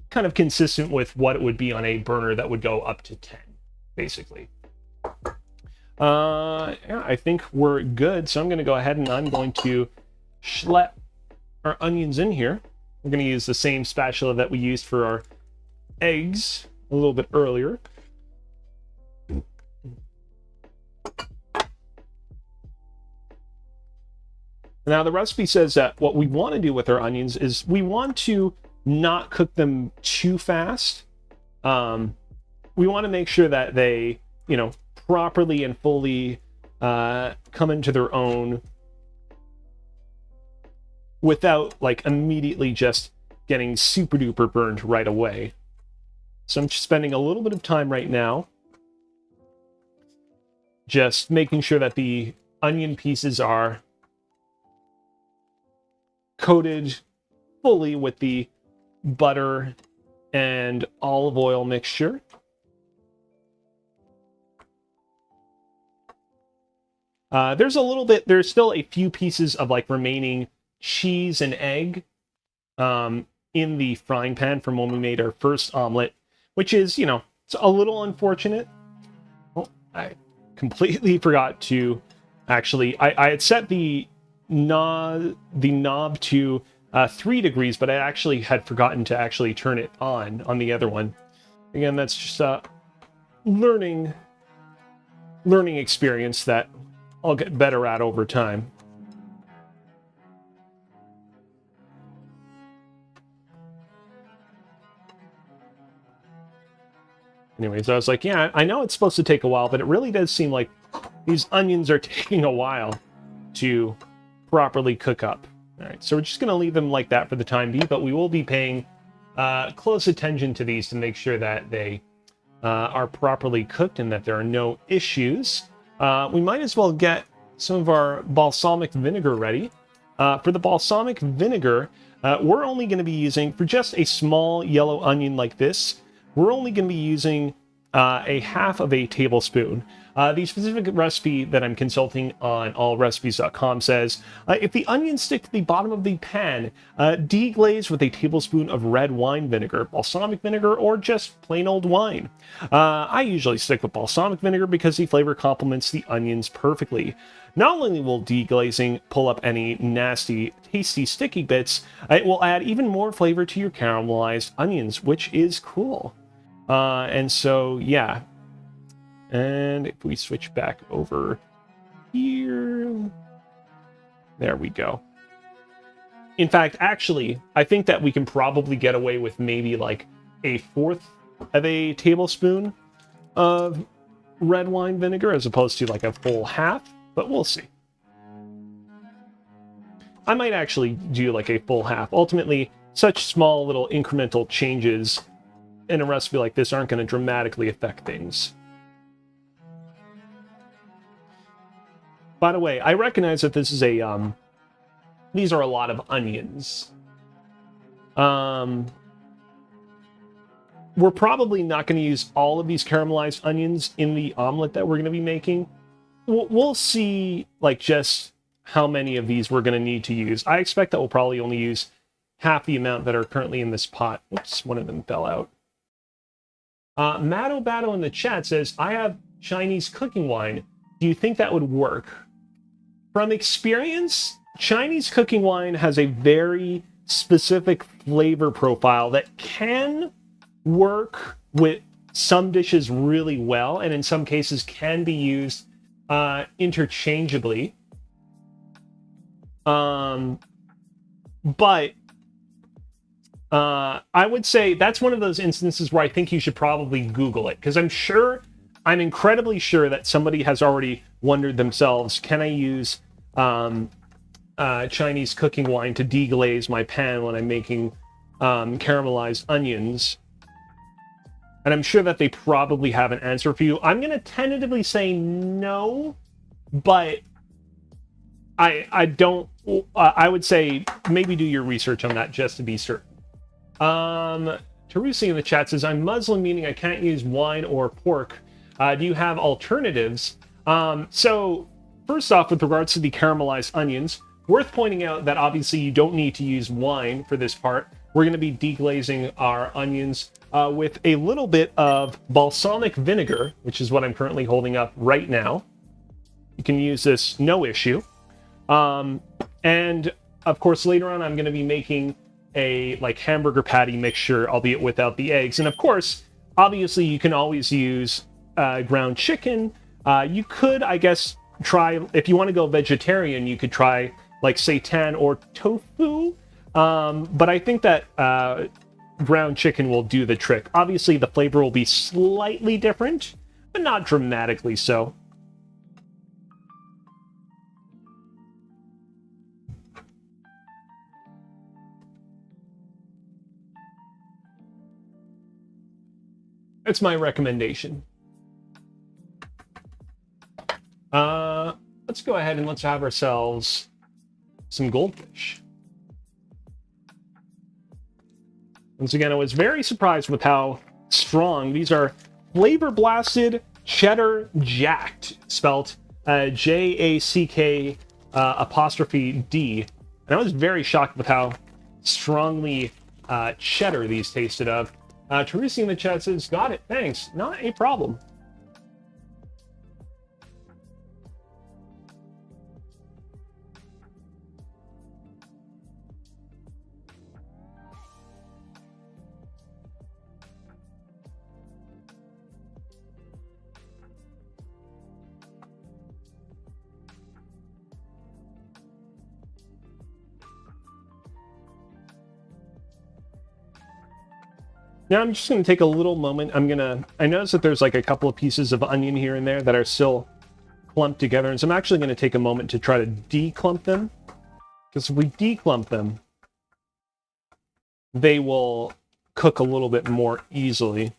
kind of consistent with what it would be on a burner that would go up to 10, basically. Yeah, I think we're good. So I'm going to go ahead and I'm going to schlep our onions in here. We're going to use the same spatula that we used for our eggs a little bit earlier. Now the recipe says that what we want to do with our onions is we want to not cook them too fast. We want to make sure that they, you know, properly and fully come into their own without like immediately just getting super duper burned right away. So I'm spending a little bit of time right now just making sure that the onion pieces are coated fully with the butter and olive oil mixture. There's still a few pieces of like remaining cheese and egg in the frying pan from when we made our first omelet, which is, you know, it's a little unfortunate. Oh, I completely forgot to actually, I had set the knob to 3 degrees, but I actually had forgotten to actually turn it on the other one. Again, that's just a learning experience that I'll get better at over time. Anyways, I was like, yeah, I know it's supposed to take a while, but it really does seem like these onions are taking a while to properly cook up. All right, so we're just going to leave them like that for the time being, but we will be paying close attention to these to make sure that they are properly cooked and that there are no issues. We might as well get some of our balsamic vinegar ready. For the balsamic vinegar, we're only going to be using, for just a small yellow onion like this, we're only going to be using a half of a tablespoon. The specific recipe that I'm consulting on allrecipes.com says, if the onions stick to the bottom of the pan, deglaze with a tablespoon of red wine vinegar, balsamic vinegar, or just plain old wine. I usually stick with balsamic vinegar because the flavor complements the onions perfectly. Not only will deglazing pull up any nasty, tasty, sticky bits, it will add even more flavor to your caramelized onions, which is cool. And so, yeah. And if we switch back over here, there we go. In fact, actually, I think that we can probably get away with maybe like a fourth of a tablespoon of red wine vinegar as opposed to like a full half, but we'll see. I might actually do like a full half. Ultimately, such small little incremental changes in a recipe like this aren't going to dramatically affect things. By the way, I recognize that this is a, these are a lot of onions. We're probably not going to use all of these caramelized onions in the omelet that we're going to be making. We'll see, like, just how many of these we're going to need to use. I expect that we'll probably only use half the amount that are currently in this pot. Oops, one of them fell out. Matto Batto in the chat says, I have Chinese cooking wine. Do you think that would work? From experience, Chinese cooking wine has a very specific flavor profile that can work with some dishes really well, and in some cases can be used interchangeably. But I would say that's one of those instances where I think you should probably Google it, because I'm incredibly sure that somebody has already wondered themselves, can I use Chinese cooking wine to deglaze my pan when I'm making caramelized onions? And I'm sure that they probably have an answer for you. I'm going to tentatively say no, but I would say maybe do your research on that just to be certain. Tarusi in the chat says, I'm Muslim, meaning I can't use wine or pork. Do you have alternatives? So first off, with regards to the caramelized onions, worth pointing out that obviously you don't need to use wine for this part. We're going to be deglazing our onions with a little bit of balsamic vinegar, which is what I'm currently holding up right now. You can use this, no issue. And of course, later on, I'm going to be making a like hamburger patty mixture, albeit without the eggs. And of course, obviously, you can always use ground chicken. You could, I guess, try, if you want to go vegetarian, you could try like seitan or tofu. But I think that ground chicken will do the trick. Obviously, the flavor will be slightly different, but not dramatically so. That's my recommendation. Let's go ahead and let's have ourselves some goldfish. Once again, I was very surprised with how strong these are. Flavor blasted cheddar jacked, spelt J-A-C-K apostrophe D. And I was very shocked with how strongly cheddar these tasted of. Teresa in the chat says, got it, thanks. Not a problem. Now I'm just going to take a little moment. I notice that there's like a couple of pieces of onion here and there that are still clumped together. And so I'm actually going to take a moment to try to declump them. Because if we declump them, they will cook a little bit more easily.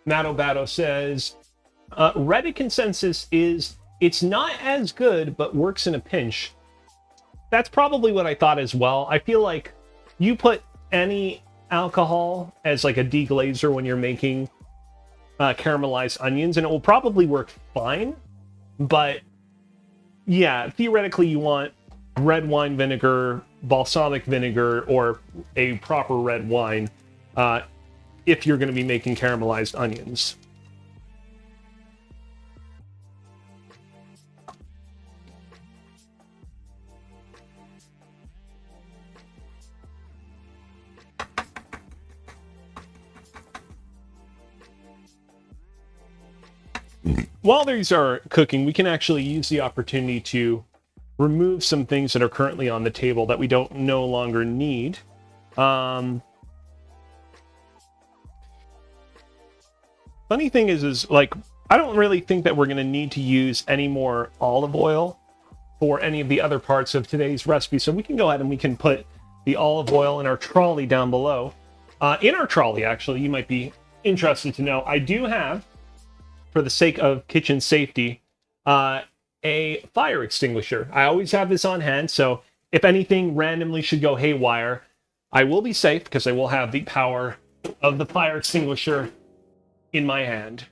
Matobato says, Reddit consensus is it's not as good, but works in a pinch. That's probably what I thought as well. I feel like you put any alcohol as like a deglazer when you're making caramelized onions, and it will probably work fine. But yeah, theoretically, you want red wine vinegar, balsamic vinegar, or a proper red wine if you're going to be making caramelized onions. While these are cooking, we can actually use the opportunity to remove some things that are currently on the table that we don't no longer need. Funny thing is like, I don't really think that we're going to need to use any more olive oil for any of the other parts of today's recipe. So we can go ahead and we can put the olive oil in our trolley down below. In our trolley, actually, you might be interested to know, I do have, for the sake of kitchen safety, a fire extinguisher. I always have this on hand, so if anything randomly should go haywire, I will be safe because I will have the power of the fire extinguisher in my hand.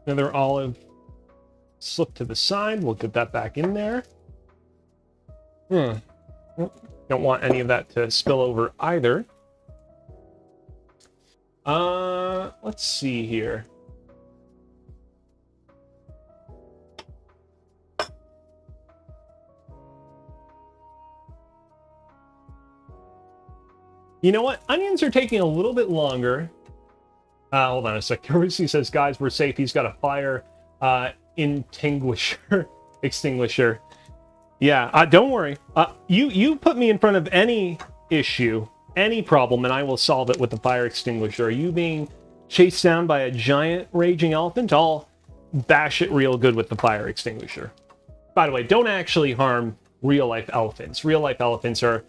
Another olive slip to the side. We'll get that back in there. Don't want any of that to spill over either. Let's see here. You know what? Onions are taking a little bit longer. Hold on a sec. He says, guys, we're safe. He's got a fire extinguisher. Yeah, don't worry. You put me in front of any issue, any problem, and I will solve it with the fire extinguisher. Are you being chased down by a giant raging elephant? I'll bash it real good with the fire extinguisher. By the way, don't actually harm real-life elephants. Real-life elephants are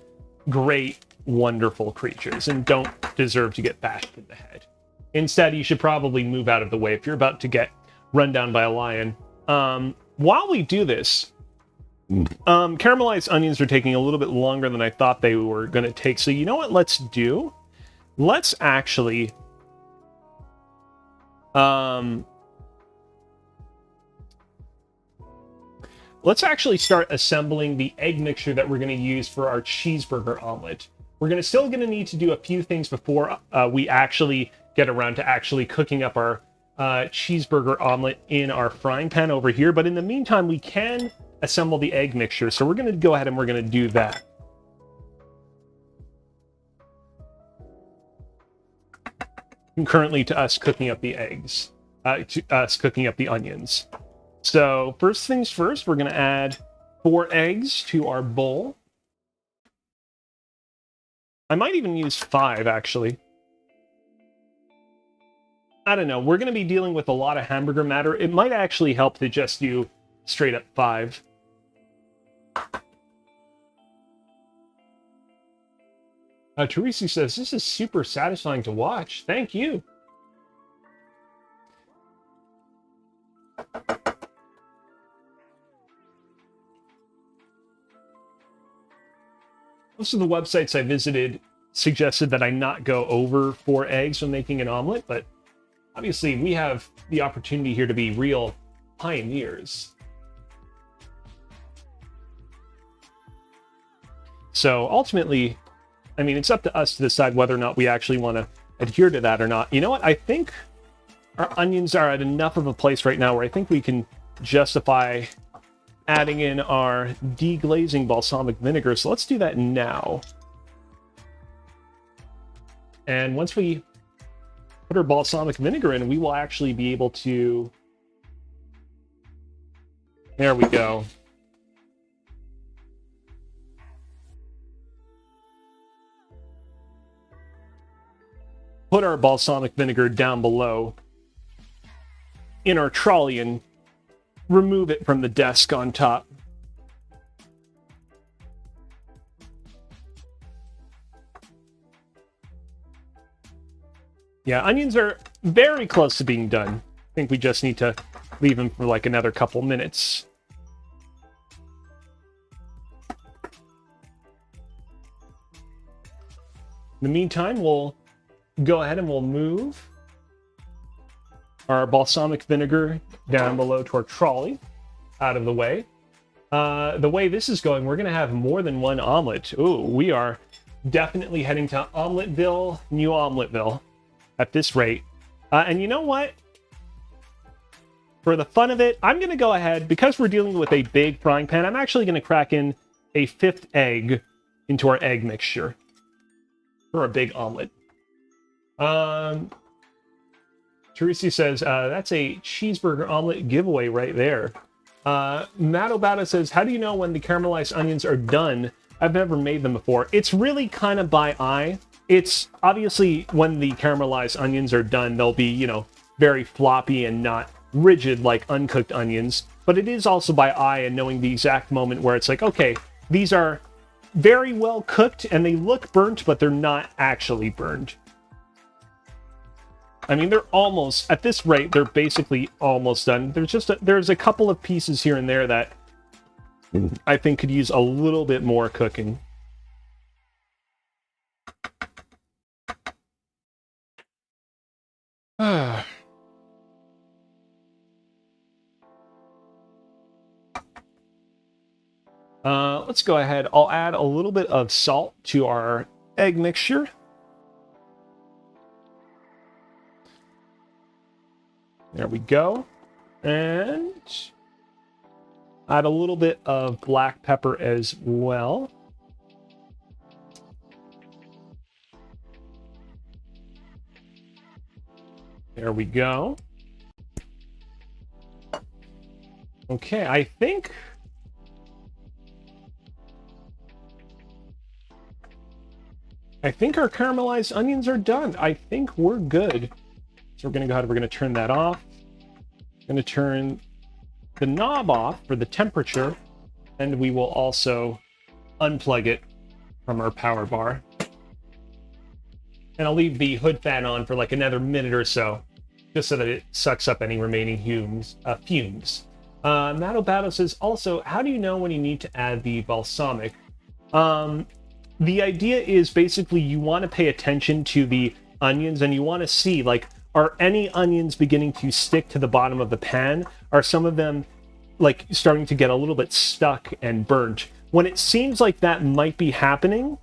great, wonderful creatures and don't deserve to get bashed in the head. Instead, you should probably move out of the way if you're about to get run down by a lion. While we do this, caramelized onions are taking a little bit longer than I thought they were going to take. So you know what let's do? Let's actually... let's actually start assembling the egg mixture that we're going to use for our cheeseburger omelet. We're still going to need to do a few things before we actually get around to actually cooking up our cheeseburger omelet in our frying pan over here. But in the meantime, we can assemble the egg mixture. So we're going to go ahead and we're going to do that. Concurrently to us cooking up the eggs, to us cooking up the onions. So first things first, we're going to add 4 eggs to our bowl. I might even use 5, actually. I don't know. We're going to be dealing with a lot of hamburger matter. It might actually help to just do straight up 5. Teresa says, this is super satisfying to watch. Thank you. Most of the websites I visited suggested that I not go over 4 eggs when making an omelet, but obviously we have the opportunity here to be real pioneers. So ultimately, I mean, it's up to us to decide whether or not we actually want to adhere to that or not. You know what? I think our onions are at enough of a place right now where I think we can justify adding in our deglazing balsamic vinegar. So let's do that now. And once we put our balsamic vinegar in, we will actually be able to... There we go. Put our balsamic vinegar down below in our trolley and remove it from the desk on top. Yeah, onions are very close to being done. I think we just need to leave them for like another couple minutes. In the meantime, we'll go ahead and we'll move our balsamic vinegar down below to our trolley, out of the way. The way this is going, we're going to have more than one omelet. Ooh, we are definitely heading to Omeleteville, New Omeleteville at this rate. And you know what? For the fun of it, I'm going to go ahead, because we're dealing with a big frying pan, I'm actually going to crack in a 5th egg into our egg mixture for a big omelet. Teresa says, that's a cheeseburger omelet giveaway right there. Matt Obata says, how do you know when the caramelized onions are done? I've never made them before. It's really kind of by eye. It's obviously when the caramelized onions are done, they'll be, you know, very floppy and not rigid like uncooked onions. But it is also by eye and knowing the exact moment where it's like, okay, these are very well cooked and they look burnt, but they're not actually burned. I mean, they're almost, at this rate, they're basically almost done. There's a couple of pieces here and there that I think could use a little bit more cooking. Let's go ahead. I'll add a little bit of salt to our egg mixture. There we go. And add a little bit of black pepper as well. There we go. Okay, I think our caramelized onions are done. I think we're good. So we're going to go ahead and we're going to turn that off. Going to turn the knob off for the temperature, and we will also unplug it from our power bar. And I'll leave the hood fan on for like another minute or so, just so that it sucks up any remaining fumes. Matt Obato says, also, how do you know when you need to add the balsamic? The idea is basically you want to pay attention to the onions and you want to see, like, are any onions beginning to stick to the bottom of the pan? Are some of them like starting to get a little bit stuck and burnt. When it seems like that might be happening,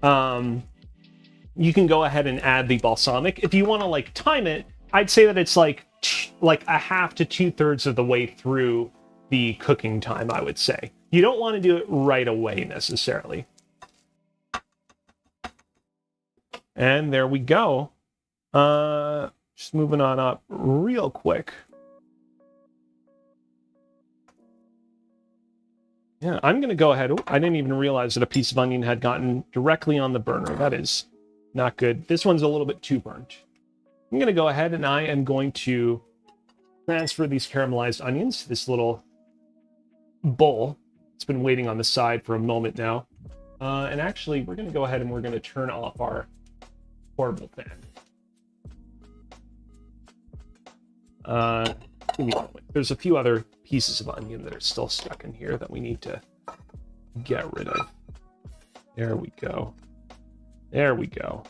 you can go ahead and add the balsamic. If you want to like time it, I'd say that it's like a half to 2/3 of the way through the cooking time, I would say. You don't want to do it right away necessarily. And there we go. Just moving on up real quick. Yeah, I'm going to go ahead. Oh, I didn't even realize that a piece of onion had gotten directly on the burner. That is not good. This one's a little bit too burnt. I'm going to go ahead and I am going to transfer these caramelized onions to this little bowl. It's been waiting on the side for a moment now. And actually, we're going to go ahead and we're going to turn off our portable fan. Give me a moment. There's a few other pieces of onion that are still stuck in here that we need to get rid of. There we go. There we go.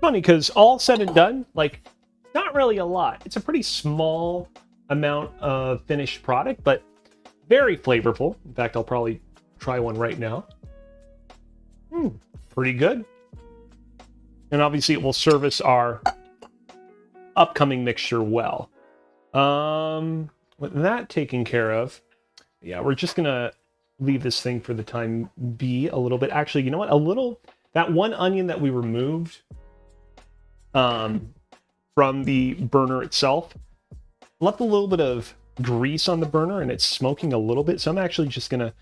Funny, because all said and done, like, not really a lot. It's a pretty small amount of finished product, but very flavorful. In fact, I'll probably try one right now. Pretty good. And obviously it will service our upcoming mixture well. With that taken care of, yeah, we're just gonna leave this thing for the time be a little bit. Actually, you know what? That one onion that we removed from the burner itself left a little bit of grease on the burner and it's smoking a little bit. So I'm actually just gonna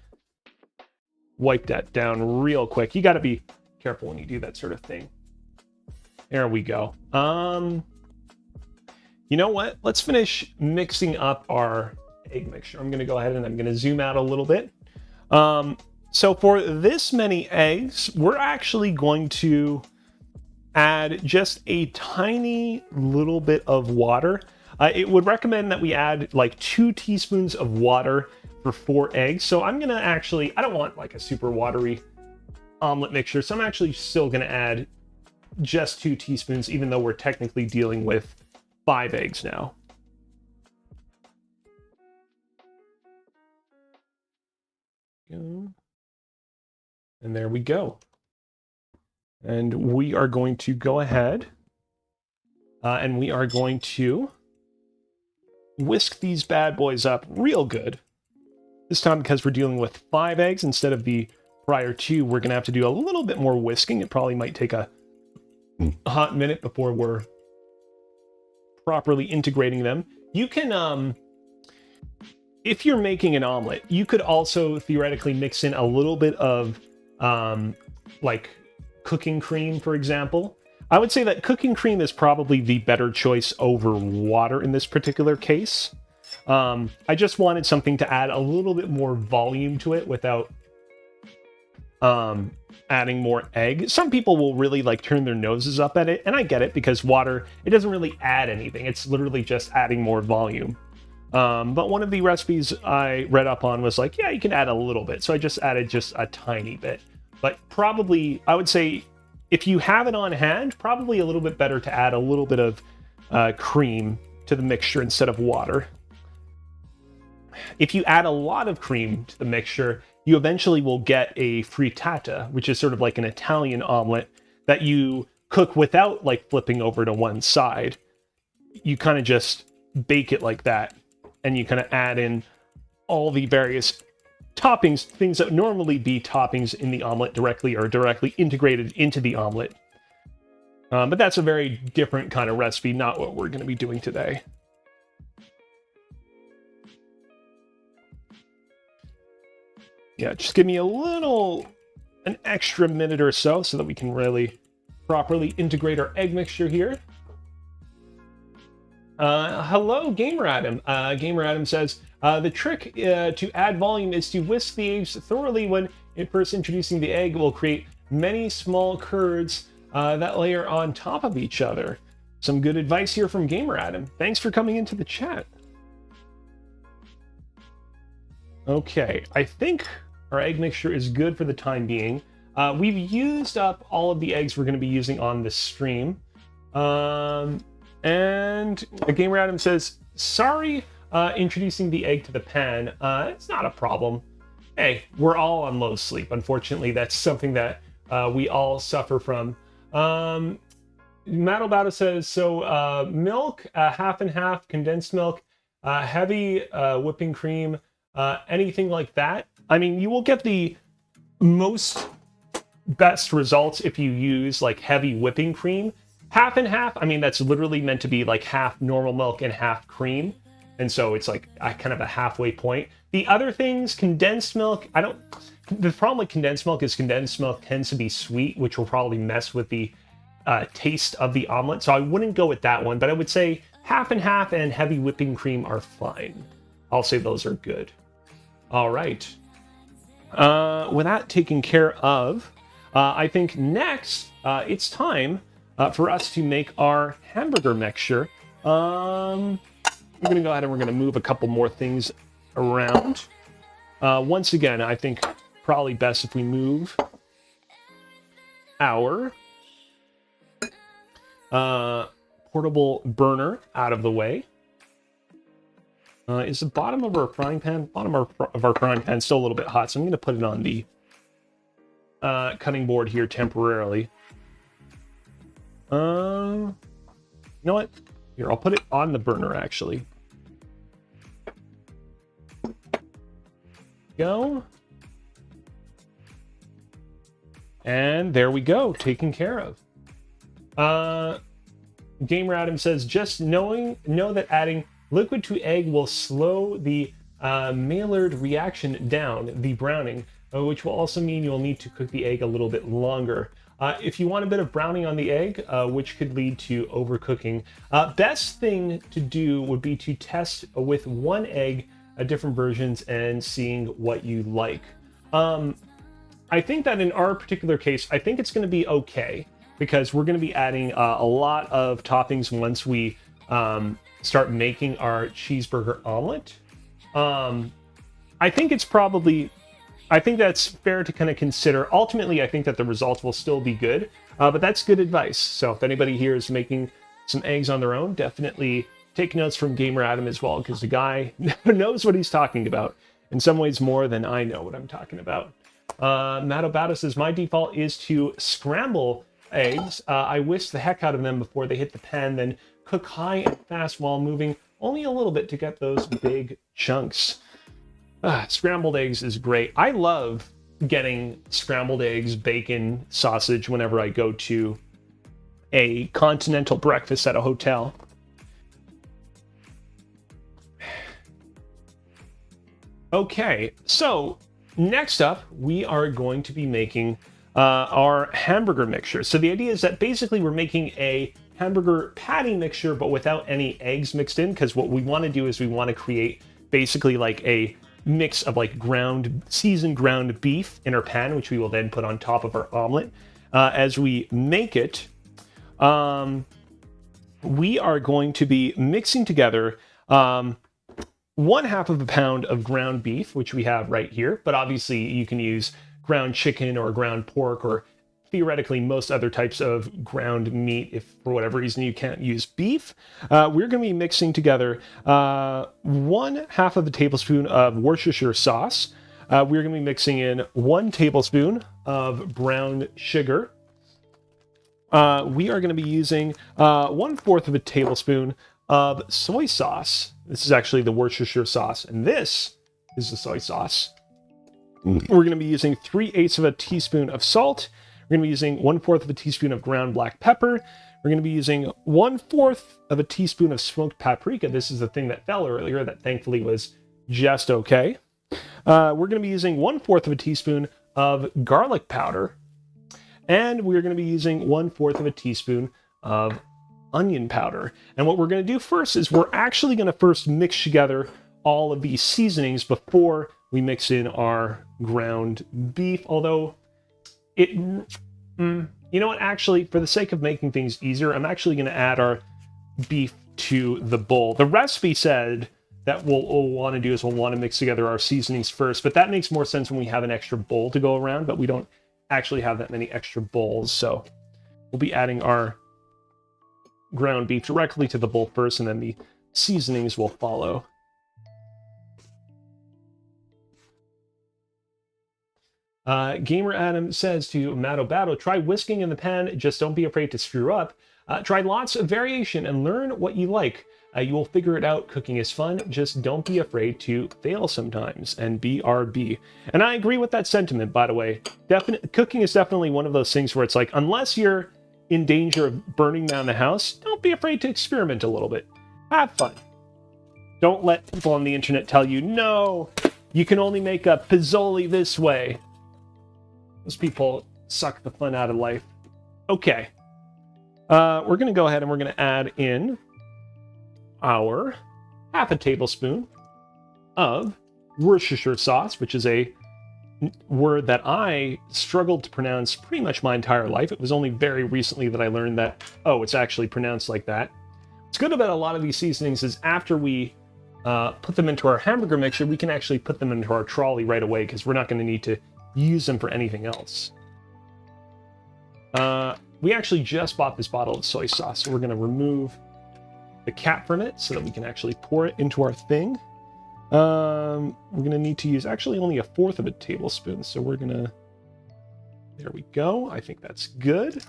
wipe that down real quick. You gotta be careful when you do that sort of thing. There we go. You know what? Let's finish mixing up our egg mixture. I'm going to go ahead and I'm going to zoom out a little bit. So for this many eggs, we're actually going to add just a tiny little bit of water. It would recommend that we add like 2 teaspoons of water for 4 eggs. So I'm going to actually, I don't want like a super watery omelet mixture. So I'm actually still going to add just 2 teaspoons, even though we're technically dealing with 5 eggs now. And there we go. And we are going to go ahead and we are going to whisk these bad boys up real good. This time, because we're dealing with 5 eggs instead of the prior 2, we're going to have to do a little bit more whisking. It probably might take a hot minute before we're properly integrating them. You can, if you're making an omelet, you could also theoretically mix in a little bit of, like, cooking cream, for example. I would say that cooking cream is probably the better choice over water in this particular case. I just wanted something to add a little bit more volume to it without adding more egg. Some people will really like turn their noses up at it, and I get it, because water, it doesn't really add anything. It's literally just adding more volume. But one of the recipes I read up on was like, yeah, you can add a little bit. So I just added just a tiny bit. But probably, I would say, if you have it on hand, probably a little bit better to add a little bit of cream to the mixture instead of water. If you add a lot of cream to the mixture, you eventually will get a frittata, which is sort of like an Italian omelet that you cook without like flipping over to one side. You kind of just bake it like that, and you kind of add in all the various toppings, things that would normally be toppings in the omelet directly or directly integrated into the omelet. But that's a very different kind of recipe, not what we're going to be doing today. Yeah, just give me an extra minute or so that we can really properly integrate our egg mixture here. Hello, Gamer Adam. Gamer Adam says, the trick to add volume is to whisk the eggs thoroughly. When first introducing the egg, will create many small curds that layer on top of each other. Some good advice here from Gamer Adam. Thanks for coming into the chat. Okay, I think our egg mixture is good for the time being. We've used up all of the eggs we're going to be using on this stream. And a gamer Adam says, sorry, introducing the egg to the pan. It's not a problem. Hey, we're all on low sleep. Unfortunately, that's something that we all suffer from. Matalbata says, so milk, half and half, condensed milk, heavy whipping cream, anything like that. I mean, you will get the most best results if you use like heavy whipping cream. Half and half, I mean, that's literally meant to be like half normal milk and half cream. And so it's like kind of a halfway point. The other things, condensed milk, the problem with condensed milk is condensed milk tends to be sweet, which will probably mess with the taste of the omelet. So I wouldn't go with that one, but I would say half and half and heavy whipping cream are fine. I'll say those are good. All right. With that taken care of, I think next it's time for us to make our hamburger mixture. We're going to go ahead and we're going to move a couple more things around. Once again, I think probably best if we move our portable burner out of the way. Is the bottom of our frying pan, of our frying pan still a little bit hot, so I'm going to put it on the cutting board here temporarily. You know what? Here, I'll put it on the burner, actually. Go. And there we go, taken care of. Gamer Adam says, just know that adding liquid to egg will slow the Maillard reaction down, the browning, which will also mean you'll need to cook the egg a little bit longer. If you want a bit of browning on the egg, which could lead to overcooking, best thing to do would be to test with one egg different versions and seeing what you like. I think that in our particular case, I think it's going to be okay because we're going to be adding a lot of toppings once we start making our cheeseburger omelet. I think it's probably... I think that's fair to kind of consider. Ultimately, I think that the results will still be good, but that's good advice. So if anybody here is making some eggs on their own, definitely take notes from Gamer Adam as well, because the guy knows what he's talking about. In some ways more than I know what I'm talking about. Matt Obata says, my default is to scramble eggs. I whisk the heck out of them before they hit the pan, then cook high and fast while moving only a little bit to get those big chunks. Scrambled eggs is great. I love getting scrambled eggs, bacon, sausage whenever I go to a continental breakfast at a hotel. Okay, so next up, we are going to be making our hamburger mixture. So the idea is that basically we're making a hamburger patty mixture, but without any eggs mixed in, because what we want to do is we want to create basically like a mix of like seasoned ground beef in our pan, which we will then put on top of our omelet. As we make it, we are going to be mixing together 1/2 of a pound of ground beef, which we have right here, but obviously you can use ground chicken or ground pork or theoretically most other types of ground meat if for whatever reason you can't use beef. We're going to be mixing together 1/2 of a tablespoon of Worcestershire sauce. We're going to be mixing in 1 tablespoon of brown sugar. We are going to be using 1/4 of a tablespoon of soy sauce. This is actually the Worcestershire sauce, and this is the soy sauce. We're going to be using 3/8 of a teaspoon of salt. We're going to be using 1/4 of a teaspoon of ground black pepper. We're going to be using 1/4 of a teaspoon of smoked paprika. This is the thing that fell earlier that thankfully was just okay. We're going to be using 1/4 of a teaspoon of garlic powder. And we're going to be using 1/4 of a teaspoon of onion powder. And what we're going to do first is we're actually going to first mix together all of these seasonings before we mix in our ground beef. Although you know what, actually, for the sake of making things easier, I'm actually going to add our beef to the bowl. The recipe said that what we'll want to do is we'll want to mix together our seasonings first, but that makes more sense when we have an extra bowl to go around, but we don't actually have that many extra bowls, so we'll be adding our ground beef directly to the bowl first, and then the seasonings will follow. Gamer Adam says to Mato Bato, try whisking in the pan, just don't be afraid to screw up. Try lots of variation and learn what you like. You will figure it out. Cooking is fun, just don't be afraid to fail sometimes, and BRB. And I agree with that sentiment, by the way. Cooking is definitely one of those things where it's like, unless you're in danger of burning down the house, don't be afraid to experiment a little bit. Have fun. Don't let people on the internet tell you, no, you can only make a pizzoli this way. Those people suck the fun out of life. Okay. We're going to go ahead and we're going to add in our half a tablespoon of Worcestershire sauce, which is a word that I struggled to pronounce pretty much my entire life. It was only very recently that I learned that, oh, it's actually pronounced like that. What's good about a lot of these seasonings is after we put them into our hamburger mixture, we can actually put them into our trolley right away because we're not going to need to use them for anything else. We actually just bought this bottle of soy sauce, so we're going to remove the cap from it so that we can actually pour it into our thing. We're going to need to use actually only 1/4 of a tablespoon, so we're going to... There we go. I think that's good.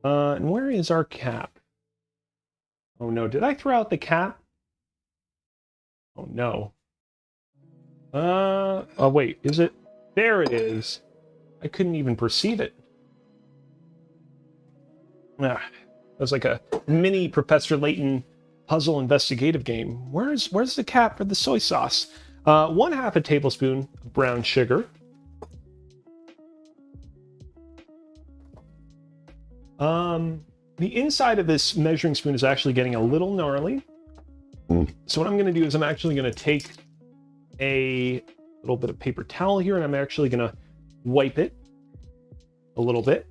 And where is our cap? Oh no, did I throw out the cap? Oh no. Oh wait, is it? There it is. I couldn't even perceive it. That was like a mini Professor Layton puzzle investigative game. Where's the cap for the soy sauce? 1/2 a tablespoon of brown sugar. The inside of this measuring spoon is actually getting a little gnarly. So what I'm going to do is I'm actually going to take a little bit of paper towel here, and I'm actually going to wipe it a little bit.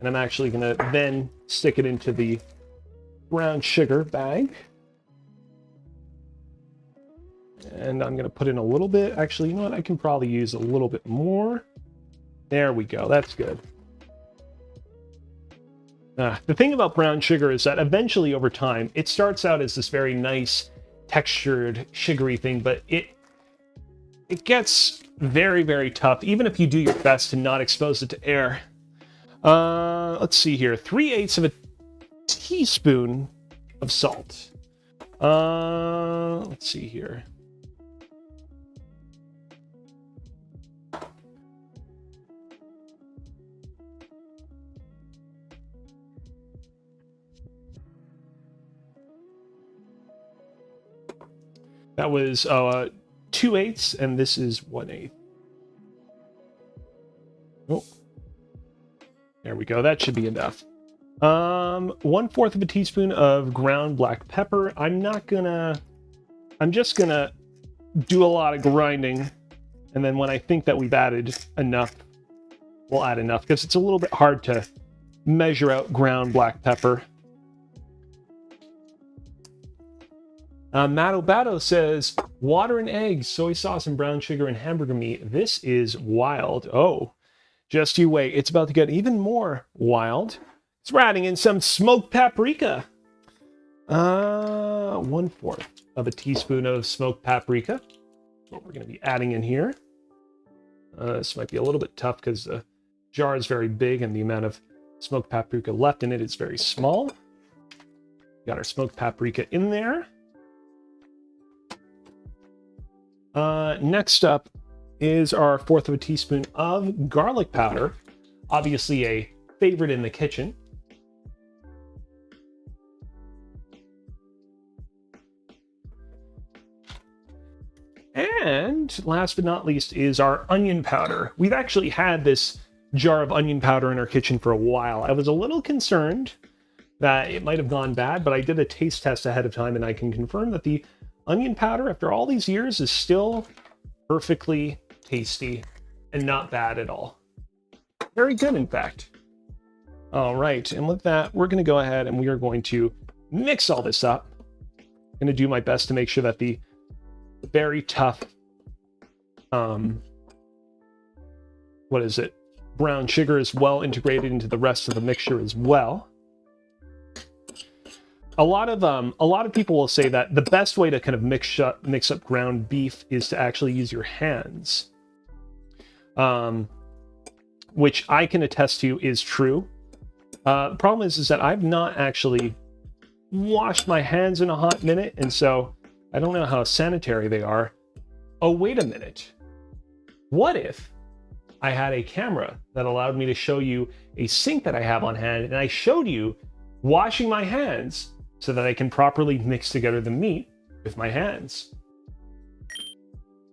And I'm actually going to then stick it into the brown sugar bag. And I'm going to put in a little bit. Actually, you know what? I can probably use a little bit more. There we go. That's good. The thing about brown sugar is that eventually over time, it starts out as this very nice, textured, sugary thing, but it gets very, very tough, even if you do your best to not expose it to air. Let's see here. 3/8 of a teaspoon of salt. Let's see here. That was 2/8, and this is 1/8. Oh, there we go. That should be enough. 1/4 of a teaspoon of ground black pepper. I'm just gonna do a lot of grinding, and then when I think that we've added enough, we'll add enough, because it's a little bit hard to measure out ground black pepper. Mato Bato says, water and eggs, soy sauce and brown sugar and hamburger meat. This is wild. Oh, just you wait. It's about to get even more wild. So we're adding in some smoked paprika. 1/4 of a teaspoon of smoked paprika. What we're going to be adding in here. This might be a little bit tough because the jar is very big and the amount of smoked paprika left in it is very small. Got our smoked paprika in there. Next up is our 1/4 of a teaspoon of garlic powder, obviously a favorite in the kitchen. And last but not least is our onion powder. We've actually had this jar of onion powder in our kitchen for a while. I was a little concerned that it might have gone bad, but I did a taste test ahead of time, and I can confirm that the onion powder, after all these years, is still perfectly tasty and not bad at all. Very good, in fact. All right, and with that, we're going to go ahead and we are going to mix all this up. I'm going to do my best to make sure that the very tough, brown sugar is well integrated into the rest of the mixture as well. a lot of people will say that the best way to kind of mix up ground beef is to actually use your hands, which I can attest to is true. The problem is that I've not actually washed my hands in a hot minute, and so I don't know how sanitary they are. Oh, wait a minute. What if I had a camera that allowed me to show you a sink that I have on hand, and I showed you washing my hands so that I can properly mix together the meat with my hands?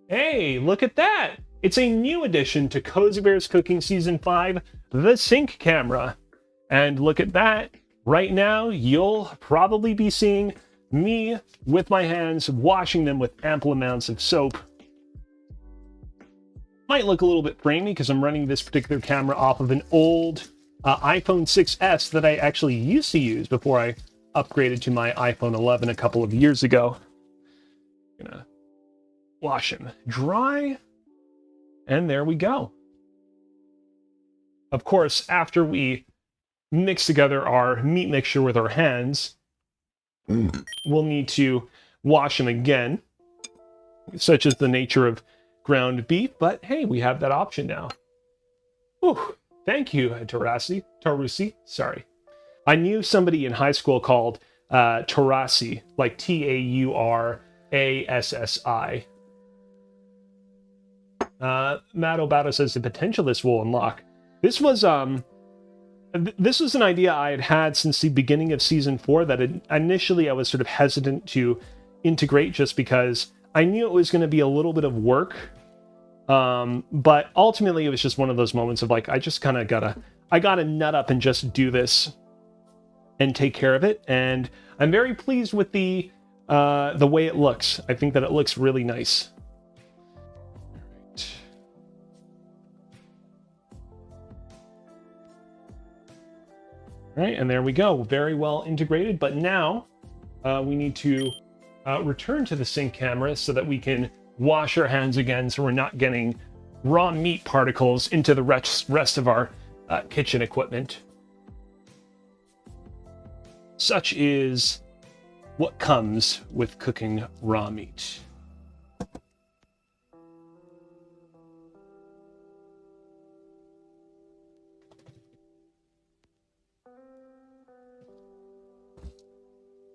Hey, look at that! It's a new addition to Kozibear's Cooking Season 5, the sink camera. And look at that. Right now, you'll probably be seeing me with my hands washing them with ample amounts of soap. Might look a little bit framey because I'm running this particular camera off of an old iPhone 6S that I actually used to use before I upgraded to my iPhone 11 a couple of years ago. Gonna wash them dry, and there we go. Of course, after we mix together our meat mixture with our hands, we'll need to wash them again, such as the nature of ground beef, but hey, we have that option now. Whew, thank you, Tarusi, sorry. I knew somebody in high school called Taurasi, like Taurassi. Matt Obata says the potential this will unlock. This was an idea I had had since the beginning of Season 4 that initially I was sort of hesitant to integrate just because I knew it was going to be a little bit of work. But ultimately it was just one of those moments of like, I just kind of gotta nut up and just do this and take care of it. And I'm very pleased with the way it looks. I think that it looks really nice. All right, and there we go. Very well integrated. But now we need to return to the sink camera so that we can wash our hands again so we're not getting raw meat particles into the rest of our kitchen equipment. Such is what comes with cooking raw meat.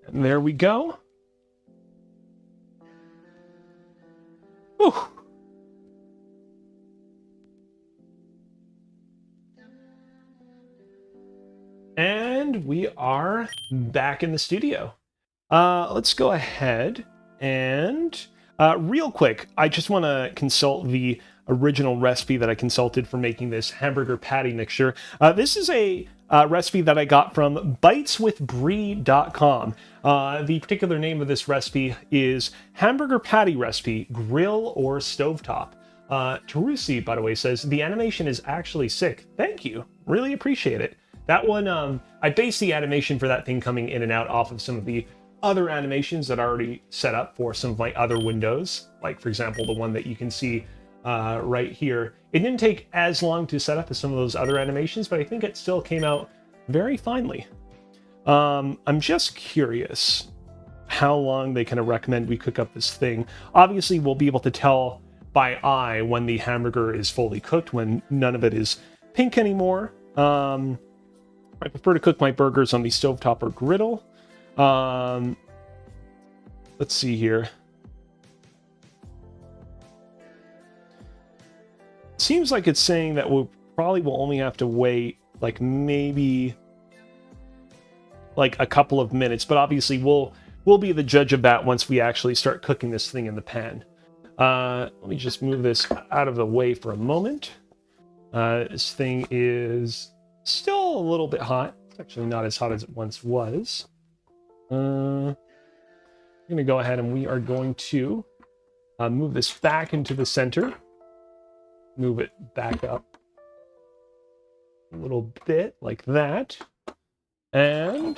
And there we go. Whew. And we are back in the studio. Let's go ahead and real quick, I just want to consult the original recipe that I consulted for making this hamburger patty mixture. This is a recipe that I got from biteswithbrie.com. The particular name of this recipe is Hamburger Patty Recipe, Grill or Stovetop. Tarusi, by the way, says, the animation is actually sick. Thank you. Really appreciate it. That one, I based the animation for that thing coming in and out off of some of the other animations that are already set up for some of my other windows. Like, for example, the one that you can see right here. It didn't take as long to set up as some of those other animations, but I think it still came out very finely. I'm just curious how long they kind of recommend we cook up this thing. Obviously, we'll be able to tell by eye when the hamburger is fully cooked, when none of it is pink anymore. I prefer to cook my burgers on the stovetop or griddle. Let's see here. Seems like it's saying that we probably will only have to wait like maybe like a couple of minutes, but obviously we'll be the judge of that once we actually start cooking this thing in the pan. Let me just move this out of the way for a moment. This thing is still a little bit hot. It's actually not as hot as it once was. I'm going to go ahead and we are going to move this back into the center. Move it back up a little bit like that. And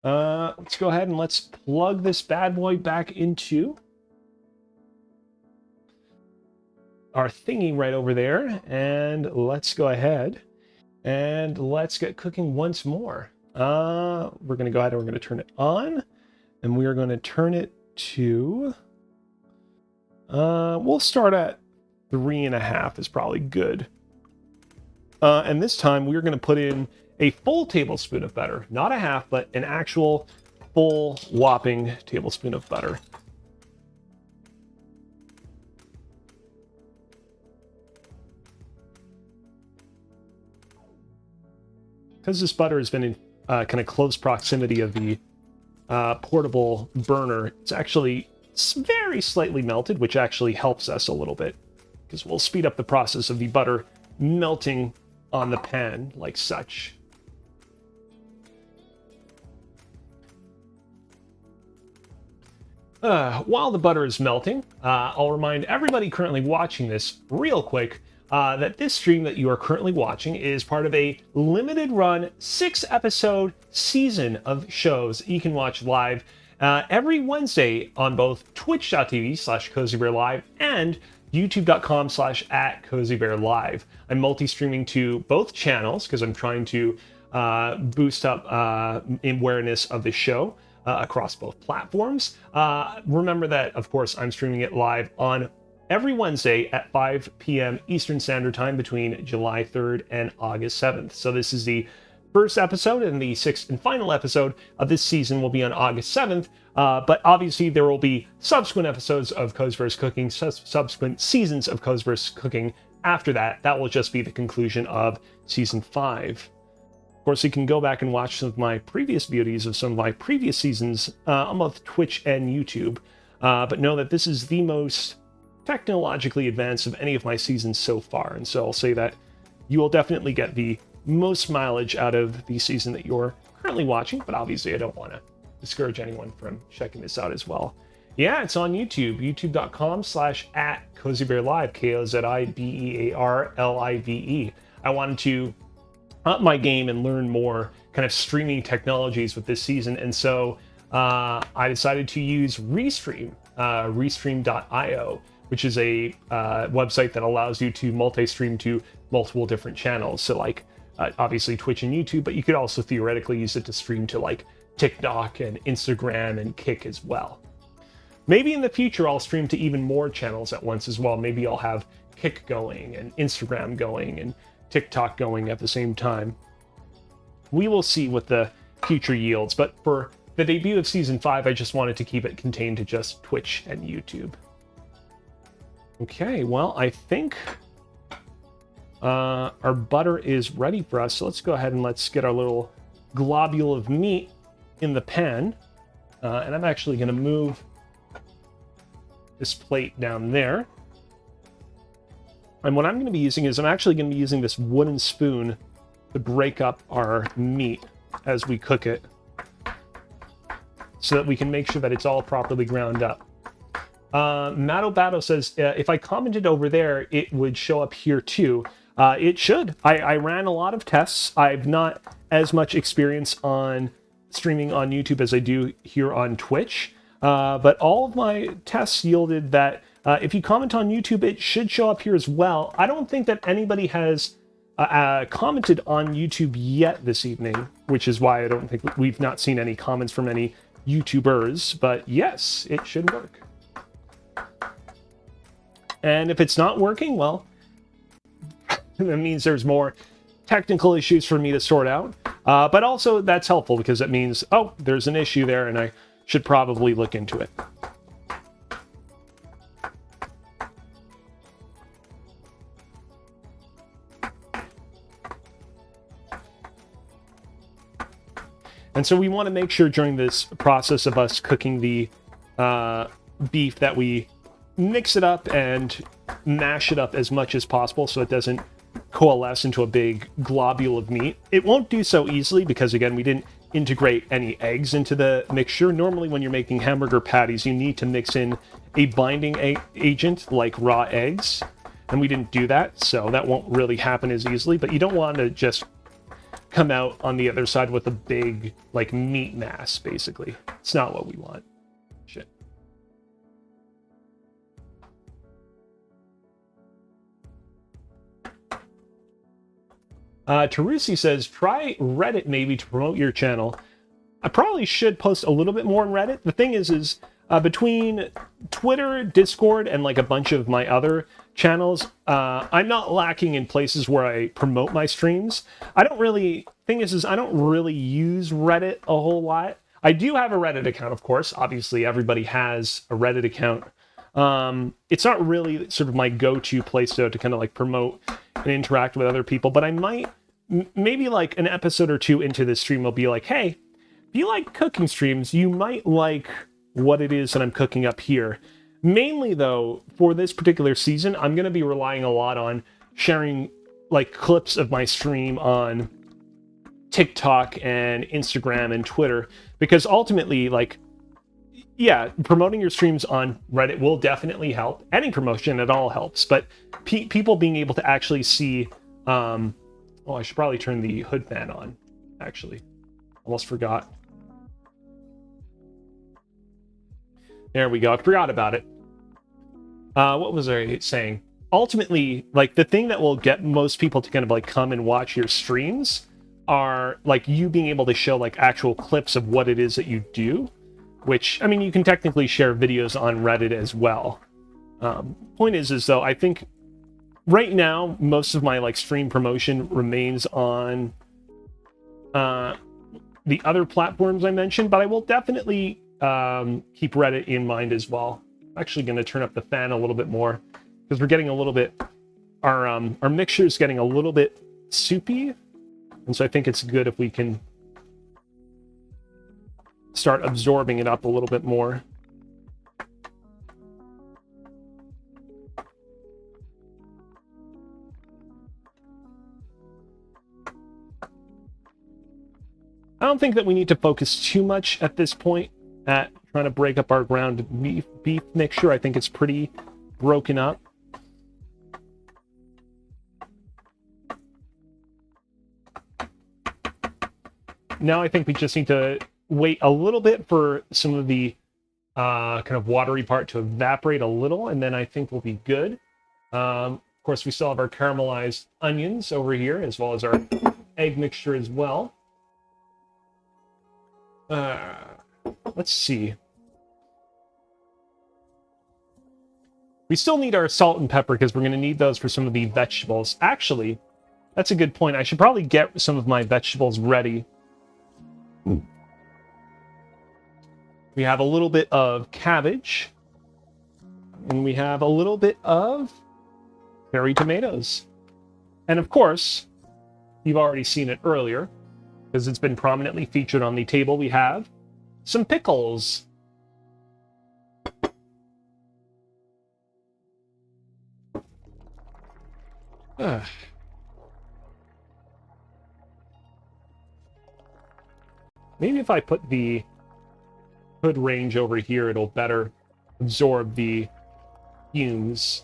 let's go ahead and let's plug this bad boy back into our thingy right over there. And let's go ahead and let's get cooking once more. We're going to go ahead and we're going to turn it on, and we are going to turn it to, we'll start at 3.5 is probably good. And this time we're going to put in a full tablespoon of butter, not a half, but an actual full whopping tablespoon of butter. Because this butter has been in kind of close proximity of the portable burner, it's actually very slightly melted, which actually helps us a little bit, because we'll speed up the process of the butter melting on the pan like such. While the butter is melting, I'll remind everybody currently watching this real quick that this stream that you are currently watching is part of a limited run 6-episode season of shows you can watch live every Wednesday on both twitch.tv/CozyBearLive and youtube.com/@CozyBearLive. I'm multi-streaming to both channels because I'm trying to boost up awareness of the show across both platforms. Remember that, of course, I'm streaming it live on every Wednesday at 5 p.m. Eastern Standard Time between July 3rd and August 7th. So this is the first episode, and the 6th and final episode of this season will be on August 7th. But obviously there will be subsequent episodes of Kozibear's Cooking, subsequent seasons of Kozibear's Cooking after that. That will just be the conclusion of Season 5. Of course, you can go back and watch some of my previous VODs of some of my previous seasons on both Twitch and YouTube. But know that this is the most technologically advanced of any of my seasons so far. And so I'll say that you will definitely get the most mileage out of the season that you're currently watching. But obviously, I don't want to discourage anyone from checking this out as well. Yeah, it's on YouTube, youtube.com/@CozyBearLive, KOZIBEARLIVE. I wanted to up my game and learn more kind of streaming technologies with this season, and so I decided to use Restream, Restream.io, which is a website that allows you to multi-stream to multiple different channels. So like obviously Twitch and YouTube, but you could also theoretically use it to stream to like TikTok and Instagram and Kick as well. Maybe in the future I'll stream to even more channels at once as well. Maybe I'll have Kick going and Instagram going and TikTok going at the same time. We will see what the future yields, but for the debut of Season 5, I just wanted to keep it contained to just Twitch and YouTube. Okay, well, I think our butter is ready for us, so let's go ahead and let's get our little globule of meat in the pan. And I'm actually going to move this plate down there. And what I'm going to be using is I'm actually going to be using this wooden spoon to break up our meat as we cook it, so that we can make sure that it's all properly ground up. Matobato says, if I commented over there, it would show up here too. It should. I ran a lot of tests. I've not as much experience on streaming on YouTube as I do here on Twitch. But all of my tests yielded that if you comment on YouTube, it should show up here as well. I don't think that anybody has commented on YouTube yet this evening, which is why I don't think we've not seen any comments from any YouTubers. But yes, it should work. And if it's not working, well, that means there's more technical issues for me to sort out. But also that's helpful because it means, oh, there's an issue there and I should probably look into it. And so we want to make sure during this process of us cooking the beef that we mix it up and mash it up as much as possible so it doesn't coalesce into a big globule of meat. It won't do so easily because, again, we didn't integrate any eggs into the mixture. Normally when you're making hamburger patties, you need to mix in a binding agent like raw eggs, and we didn't do that, so that won't really happen as easily. But you don't want to just come out on the other side with a big, like, meat mass, basically. It's not what we want. Shit. Tarusi says, try Reddit maybe to promote your channel. I probably should post a little bit more on Reddit. The thing is between Twitter, Discord, and like a bunch of my other channels, I'm not lacking in places where I promote my streams. I don't really use Reddit a whole lot. I do have a Reddit account, of course. Obviously, everybody has a Reddit account. It's not really sort of my go-to place though to kind of like promote and interact with other people, but I might, maybe like an episode or two into this stream, will be like, hey, if you like cooking streams, you might like what it is that I'm cooking up here. Mainly, though, for this particular season, I'm going to be relying a lot on sharing, like, clips of my stream on TikTok and Instagram and Twitter, because ultimately, like, yeah, promoting your streams on Reddit will definitely help. Any promotion at all helps, but people being able to actually see... oh, I should probably turn the hood fan on, actually. Almost forgot. There we go. I forgot about it. What was I saying? Ultimately, like, the thing that will get most people to kind of like come and watch your streams are like you being able to show like actual clips of what it is that you do, which, I mean, you can technically share videos on Reddit as well. Point is though, I think right now most of my like stream promotion remains on the other platforms I mentioned, but I will definitely keep Reddit in mind as well. I'm actually going to turn up the fan a little bit more because we're getting a little bit, our mixture is getting a little bit soupy, and so I think it's good if we can start absorbing it up a little bit more. I don't think that we need to focus too much at this point at trying to break up our ground beef mixture. I think it's pretty broken up. Now I think we just need to wait a little bit for some of the kind of watery part to evaporate a little, and then I think we'll be good. Of course, we still have our caramelized onions over here, as well as our egg mixture as well. Let's see. We still need our salt and pepper because we're going to need those for some of the vegetables. Actually, that's a good point. I should probably get some of my vegetables ready. We have a little bit of cabbage. And we have a little bit of cherry tomatoes. And of course, you've already seen it earlier, because it's been prominently featured on the table. We have some pickles. Maybe if I put the hood range over here, it'll better absorb the fumes.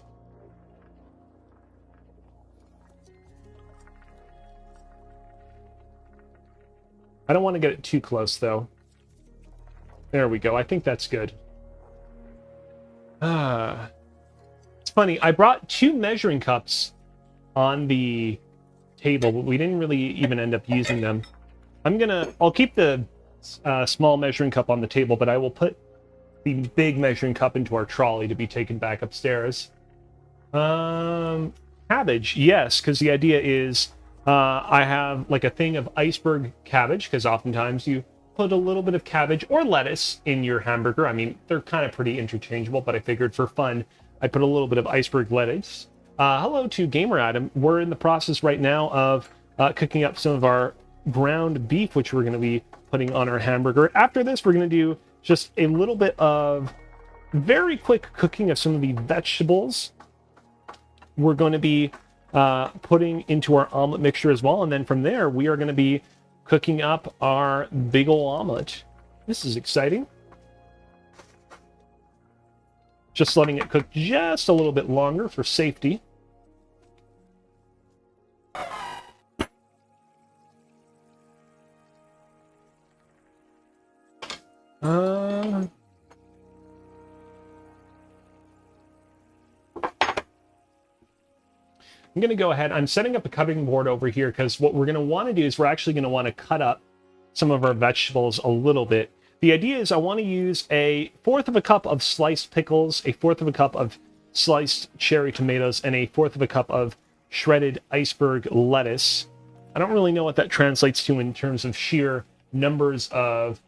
I don't want to get it too close, though. There we go. I think that's good. It's funny. I brought 2 measuring cups on the table, but we didn't really even end up using them. I'll keep the small measuring cup on the table, but I will put the big measuring cup into our trolley to be taken back upstairs. Cabbage, yes, because the idea is I have like a thing of iceberg cabbage, because oftentimes you put a little bit of cabbage or lettuce in your hamburger. I mean, they're kind of pretty interchangeable, but I figured for fun, I put a little bit of iceberg lettuce. Hello to Gamer Adam. We're in the process right now of cooking up some of our ground beef, which we're going to be putting on our hamburger. After this, we're going to do just a little bit of very quick cooking of some of the vegetables we're going to be putting into our omelet mixture as well. And then from there, we are going to be cooking up our big ol' omelet. This is exciting. Just letting it cook just a little bit longer for safety. I'm going to go ahead. I'm setting up a cutting board over here because what we're going to want to do is we're actually going to want to cut up some of our vegetables a little bit. The idea is I want to use a fourth of a cup of sliced pickles, a fourth of a cup of sliced cherry tomatoes, and a fourth of a cup of shredded iceberg lettuce. I don't really know what that translates to in terms of sheer numbers of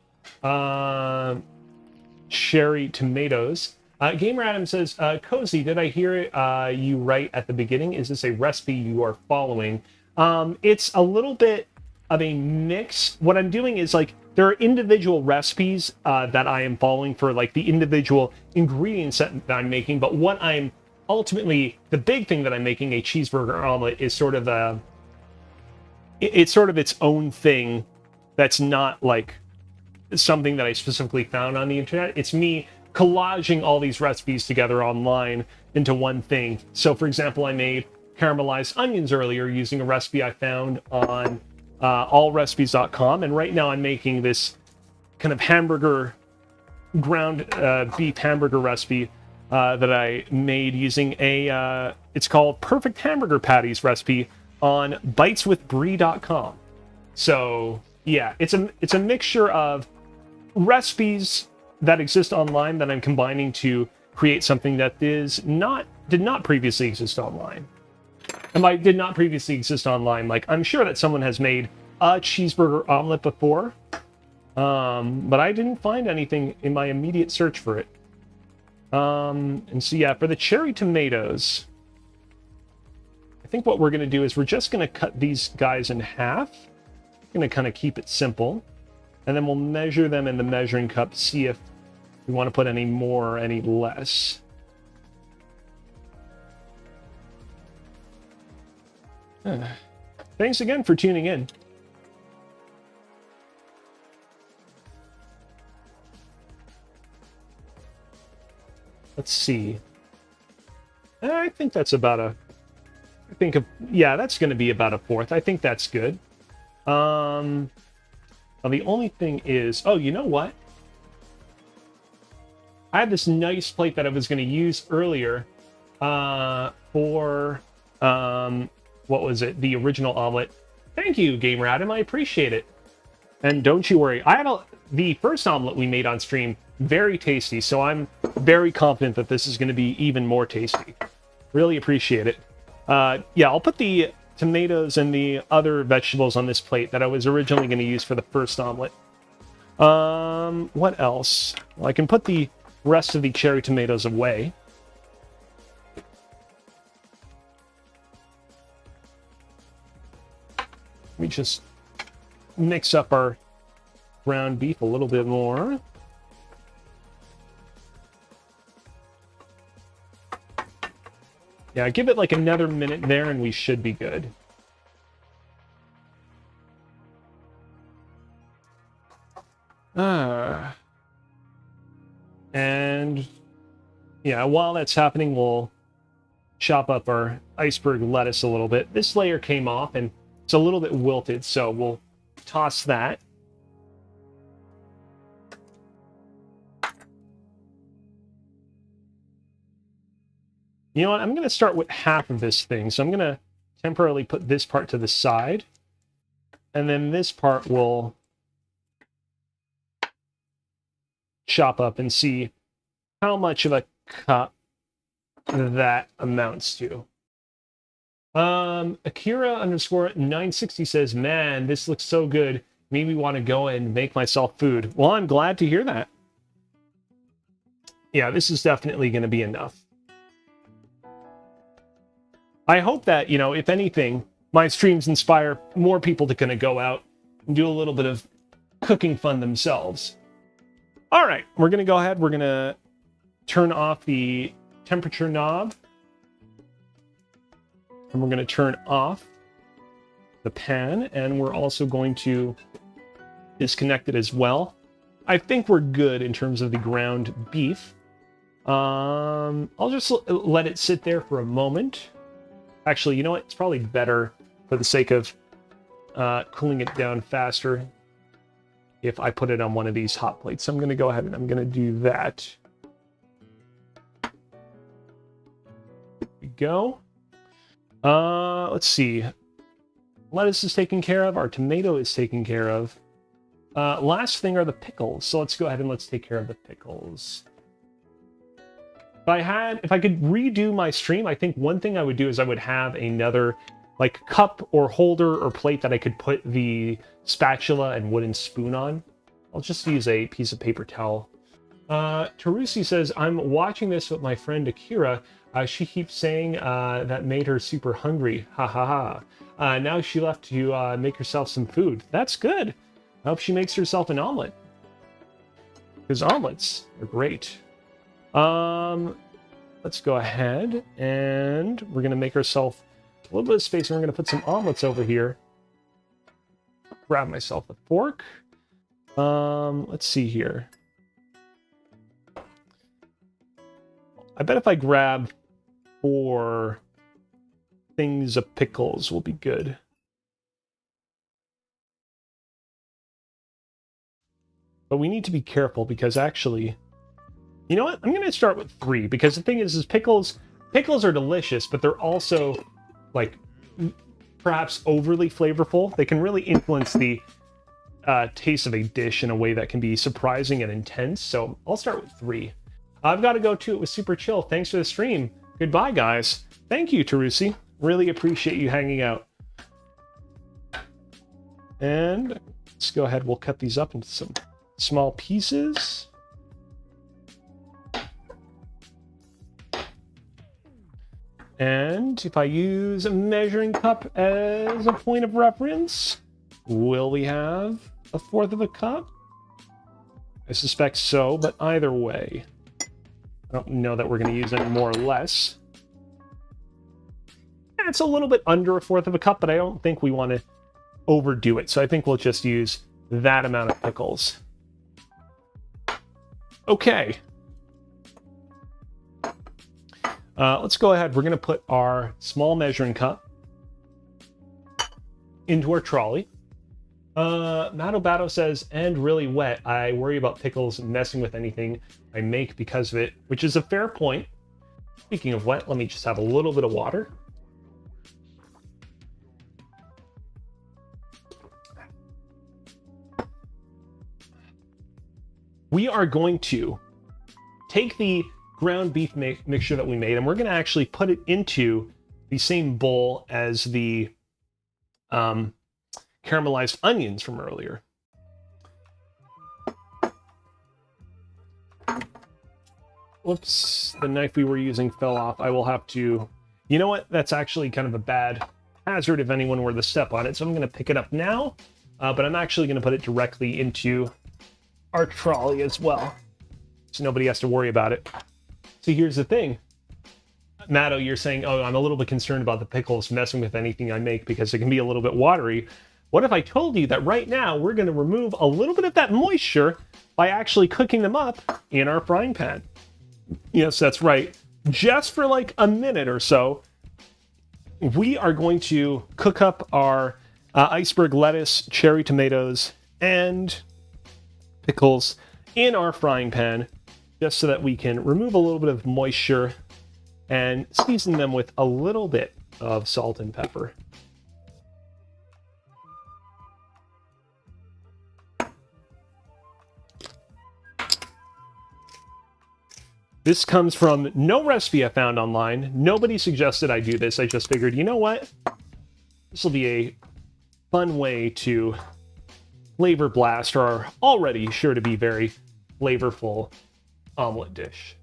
cherry tomatoes. Gamer Adam says, Cozy, did I hear you right at the beginning? Is this a recipe you are following? It's a little bit of a mix. What I'm doing is like, there are individual recipes that I am following for like the individual ingredients that I'm making, but what I'm ultimately, the big thing that I'm making, a cheeseburger omelet, is sort of it's sort of its own thing that's not like something that I specifically found on the internet. It's me collaging all these recipes together online into one thing. So for example, I made caramelized onions earlier using a recipe I found on allrecipes.com, and right now I'm making this kind of hamburger, ground beef hamburger recipe that I made using a it's called Perfect Hamburger Patties recipe on biteswithbrie.com. So yeah, it's a mixture of recipes that exist online that I'm combining to create something that did not previously exist online. And by did not previously exist online, like I'm sure that someone has made a cheeseburger omelet before, but I didn't find anything in my immediate search for it. And so yeah, for the cherry tomatoes, I think what we're going to do is we're just going to cut these guys in half. I'm going to kind of keep it simple. And then we'll measure them in the measuring cup, see if we want to put any more or any less. Thanks again for tuning in. Let's see. I think that's about yeah, that's going to be about a fourth. I think that's good. Now the only thing is, oh, you know what? I had this nice plate that I was going to use earlier for, what was it? The original omelet. Thank you, Gamer Adam. I appreciate it. And don't you worry. I had the first omelet we made on stream, very tasty, so I'm very confident that this is going to be even more tasty. Really appreciate it. Yeah, I'll put the tomatoes and the other vegetables on this plate that I was originally going to use for the first omelet. What else? Well, I can put the rest of the cherry tomatoes away. Let me just mix up our ground beef a little bit more. Yeah, give it like another minute there and we should be good. And yeah, while that's happening, we'll chop up our iceberg lettuce a little bit. This layer came off and it's a little bit wilted, so we'll toss that. You know what? I'm going to start with half of this thing. So I'm going to temporarily put this part to the side. And then this part will chop up and see how much of a cup that amounts to. Akira_960 says, man, this looks so good. Made me want to go and make myself food. Well, I'm glad to hear that. Yeah, this is definitely going to be enough. I hope that, you know, if anything, my streams inspire more people to kind of go out and do a little bit of cooking fun themselves. All right, we're going to go ahead. We're going to turn off the temperature knob. And we're going to turn off the pan. And we're also going to disconnect it as well. I think we're good in terms of the ground beef. I'll just let it sit there for a moment. Actually, you know what? It's probably better for the sake of cooling it down faster if I put it on one of these hot plates. So I'm going to go ahead and I'm going to do that. There we go. Let's see. Lettuce is taken care of. Our tomato is taken care of. Last thing are the pickles. So let's go ahead and let's take care of the pickles. If I could redo my stream, I think one thing I would do is I would have another like cup or holder or plate that I could put the spatula and wooden spoon on. I'll just use a piece of paper towel. Tarusi says, I'm watching this with my friend Akira. She keeps saying that made her super hungry. Ha ha ha. Now she left to make herself some food. That's good. I hope she makes herself an omelet. Because omelets are great. Let's go ahead and we're going to make ourselves a little bit of space and we're going to put some omelets over here. Grab myself a fork. Let's see here. I bet if I grab 4 things of pickles will be good. But we need to be careful because actually, you know what? I'm going to start with 3 because the thing is pickles are delicious, but they're also like perhaps overly flavorful. They can really influence the taste of a dish in a way that can be surprising and intense. So I'll start with 3. I've got to go too. It was super chill. Thanks for the stream. Goodbye, guys. Thank you, Tarusi. Really appreciate you hanging out. And let's go ahead. We'll cut these up into some small pieces. And if I use a measuring cup as a point of reference, will we have 1/4 of a cup? I suspect so, but either way, I don't know that we're going to use any more or less. It's a little bit under 1/4 of a cup, but I don't think we want to overdo it. So I think we'll just use that amount of pickles. Okay. Let's go ahead. We're going to put our small measuring cup into our trolley. Matobato says, and really wet. I worry about pickles messing with anything I make because of it, which is a fair point. Speaking of wet, let me just have a little bit of water. We are going to take the ground beef mixture that we made, and we're going to actually put it into the same bowl as the caramelized onions from earlier. Whoops, the knife we were using fell off. I will have to... You know what? That's actually kind of a bad hazard if anyone were to step on it, so I'm going to pick it up now, but I'm actually going to put it directly into our trolley as well, so nobody has to worry about it. So here's the thing. Matto, you're saying, oh, I'm a little bit concerned about the pickles messing with anything I make because it can be a little bit watery. What if I told you that right now we're going to remove a little bit of that moisture by actually cooking them up in our frying pan? Yes, that's right. Just for like a minute or so, we are going to cook up our iceberg lettuce, cherry tomatoes, and pickles in our frying pan, just so that we can remove a little bit of moisture and season them with a little bit of salt and pepper. This comes from no recipe I found online. Nobody suggested I do this. I just figured, you know what? This will be a fun way to flavor blast our already sure to be very flavorful omelet dish.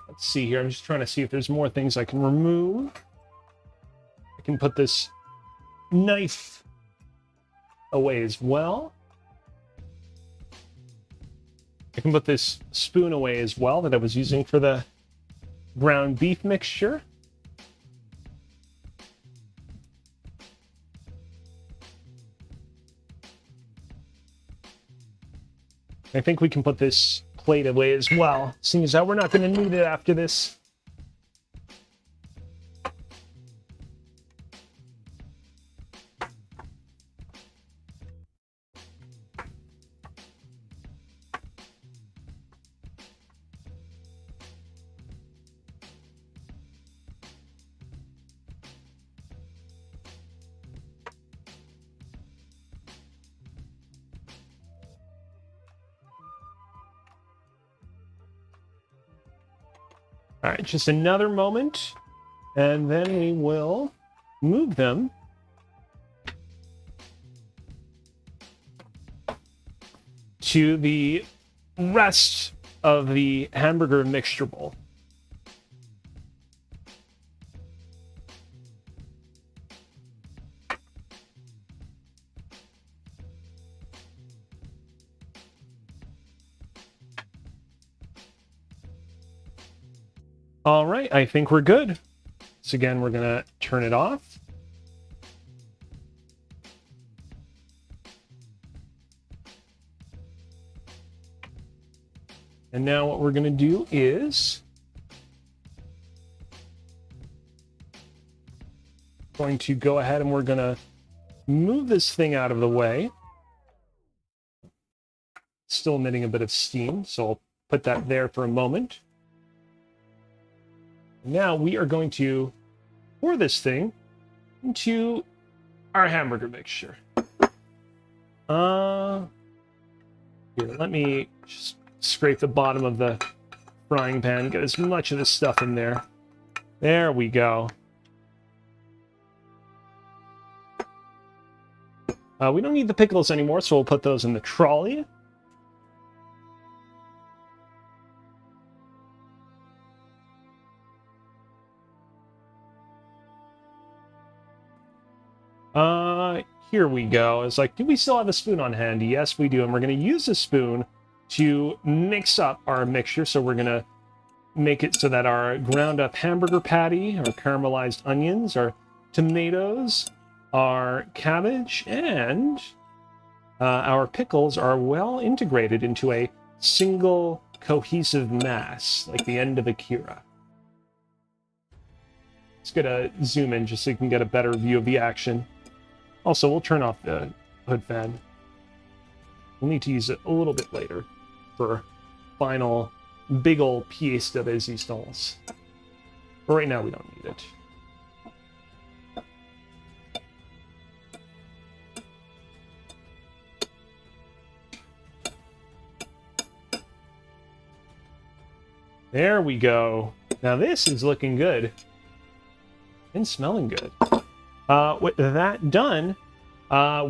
Let's see here. I'm just trying to see if there's more things I can remove. I can put this knife away as well. I can put this spoon away as well that I was using for the ground beef mixture. I think we can put this plate away as well, seeing as how we're not going to need it after this. All right, just another moment, and then we will move them to the rest of the hamburger mixture bowl. All right, I think we're good. So again, we're gonna turn it off. And now what we're gonna do is going to go ahead and we're gonna move this thing out of the way. Still emitting a bit of steam, so I'll put that there for a moment. Now we are going to pour this thing into our hamburger mixture. Here, let me just scrape the bottom of the frying pan, get as much of this stuff in there. There we go. We don't need the pickles anymore, so we'll put those in the trolley. Here we go. It's like, do we still have a spoon on hand? Yes, we do. And we're going to use a spoon to mix up our mixture. So we're going to make it so that our ground up hamburger patty, our caramelized onions, our tomatoes, our cabbage, and our pickles are well integrated into a single cohesive mass, like the end of Akira. Let's get a zoom in just so you can get a better view of the action. Also, we'll turn off the hood fan. We'll need to use it a little bit later for final big ol' pièce de résistance. But right now, we don't need it. There we go. Now this is looking good. And smelling good. With that done,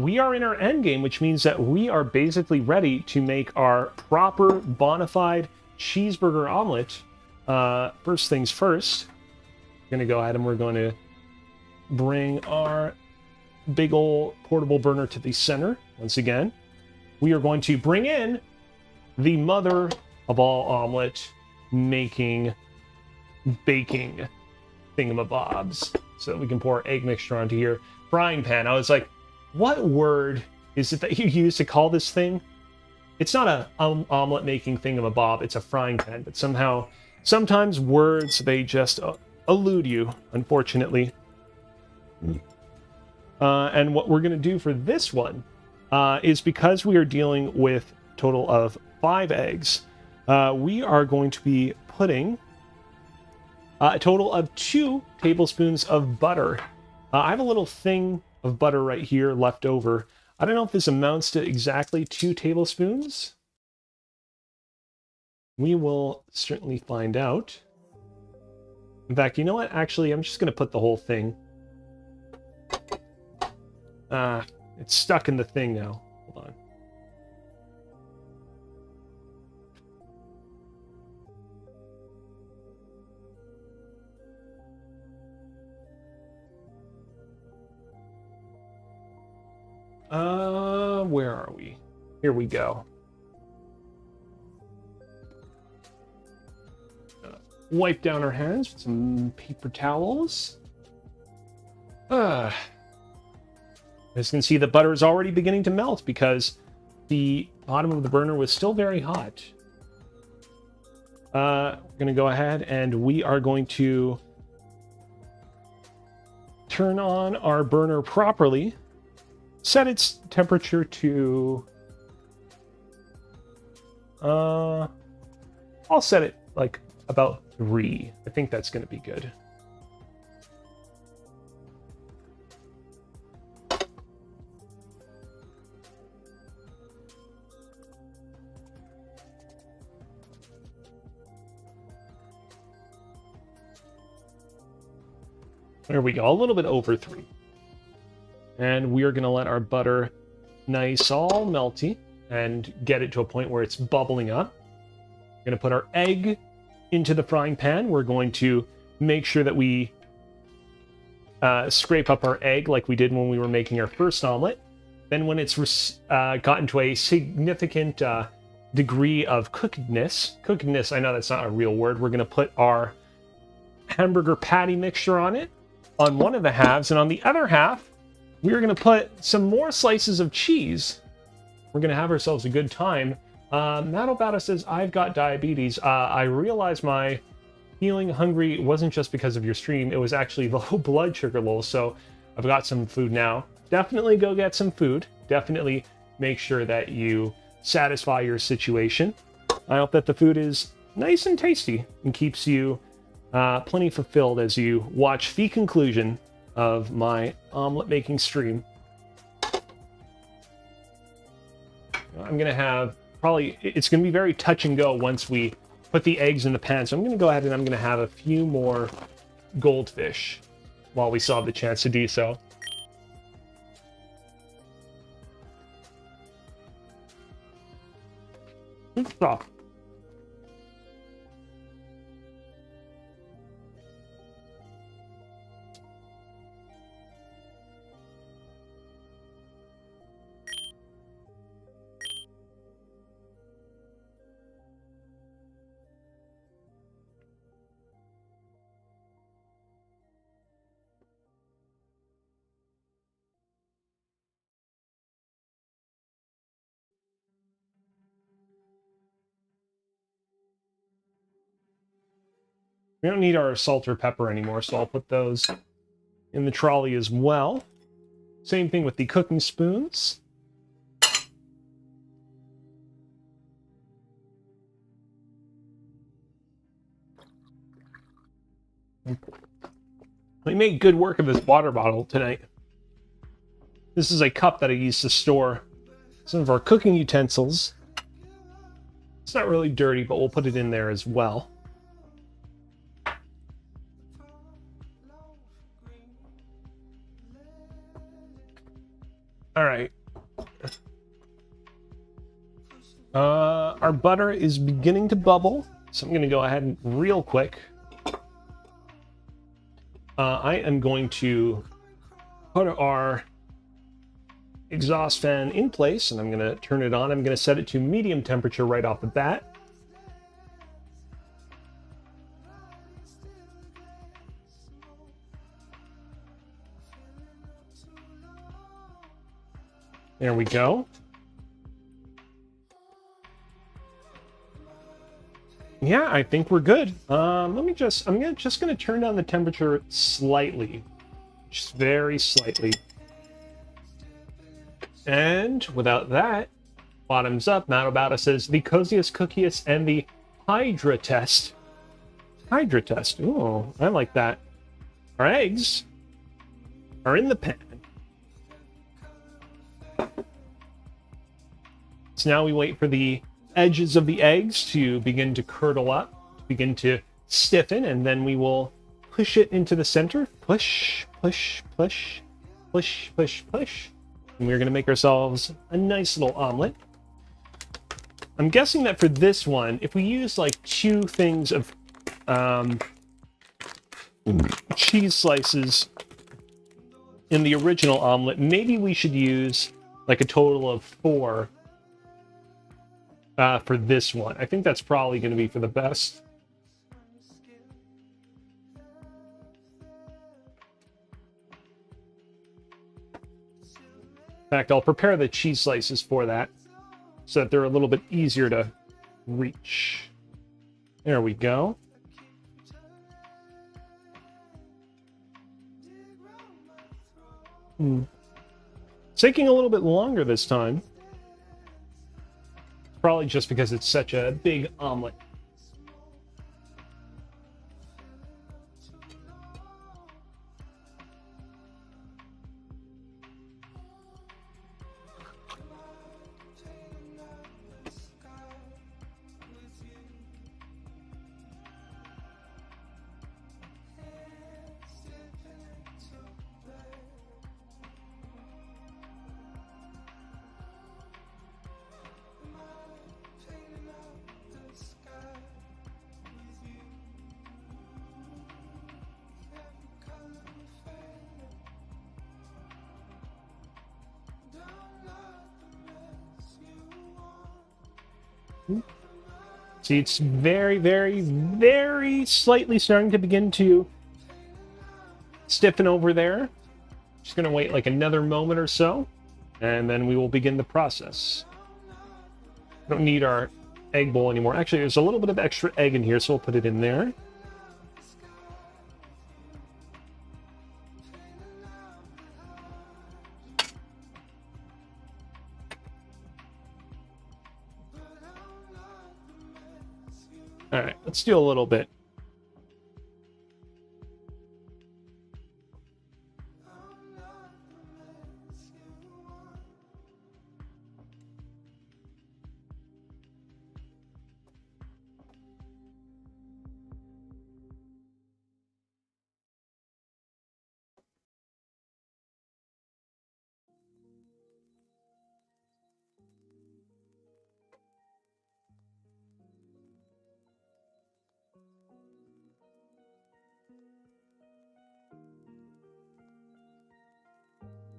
we are in our end game, which means that we are basically ready to make our proper bona fide cheeseburger omelet. First things first, we're going to go ahead and we're going to bring our big old portable burner to the center. Once again, we are going to bring in the mother of all omelet making, baking thingamabobs, so that we can pour egg mixture onto here. Frying pan. I was like, what word is it that you use to call this thing? It's not a omelet making thingamabob, it's a frying pan, but somehow, sometimes words, they just elude you, unfortunately. And what we're going to do for this one is, because we are dealing with a total of 5 eggs, we are going to be putting a total of 2 tablespoons of butter. I have a little thing of butter right here left over. I don't know if this amounts to exactly 2 tablespoons. We will certainly find out. In fact, you know what? Actually, I'm just going to put the whole thing. It's stuck in the thing now. Hold on. Where are we? Here we go. wipe down our hands with some paper towels. As you can see, the butter is already beginning to melt because the bottom of the burner was still very hot. We're going to go ahead and we are going to turn on our burner properly. Set its temperature to... I'll set it like about 3. I think that's going to be good. There we go, a little bit over 3. And we are going to let our butter nice all melty and get it to a point where it's bubbling up. We're going to put our egg into the frying pan. We're going to make sure that we scrape up our egg like we did when we were making our first omelet. Then when it's gotten to a significant degree of cookedness, I know that's not a real word, we're going to put our hamburger patty mixture on it, on one of the halves, and on the other half, we're going to put some more slices of cheese. We're going to have ourselves a good time. Matt Obata says, I've got diabetes. I realized my feeling hungry wasn't just because of your stream. It was actually low blood sugar levels. So I've got some food now. Definitely go get some food. Definitely make sure that you satisfy your situation. I hope that the food is nice and tasty and keeps you plenty fulfilled as you watch the conclusion of my omelet making stream. I'm going to have it's going to be very touch and go once we put the eggs in the pan. So I'm going to go ahead and I'm going to have a few more goldfish while we still have the chance to do so. Good stuff. We don't need our salt or pepper anymore, so I'll put those in the trolley as well. Same thing with the cooking spoons. We made good work of this water bottle tonight. This is a cup that I use to store some of our cooking utensils. It's not really dirty, but we'll put it in there as well. All right. Our butter is beginning to bubble, so I'm going to go ahead and real quick. I am going to put our exhaust fan in place, and I'm going to turn it on. I'm going to set it to medium temperature right off the bat. There we go. Yeah, I think we're good. I'm just gonna turn down the temperature slightly, just very slightly. And without that, bottoms up. Matt Obata says the coziest, cookiest, and the Hydra test. Hydra test. Ooh, I like that. Our eggs are in the pan. So now we wait for the edges of the eggs to begin to curdle up, to begin to stiffen, and then we will push it into the center. Push, push, push, push, push, push. And we're going to make ourselves a nice little omelet. I'm guessing that for this one, if we use like 2 things of cheese slices in the original omelet, maybe we should use like a total of 4 for this one. I think that's probably going to be for the best. fact, I'll prepare the cheese slices for that so that they're a little bit easier to reach. There we go. It's taking a little bit longer this time. It's probably just because it's such a big omelet. See, it's very, very, very slightly starting to begin to stiffen over there. Just going to wait like another moment or so, and then we will begin the process. Don't need our egg bowl anymore. Actually, there's a little bit of extra egg in here, so we'll put it in there. All right, let's do a little bit.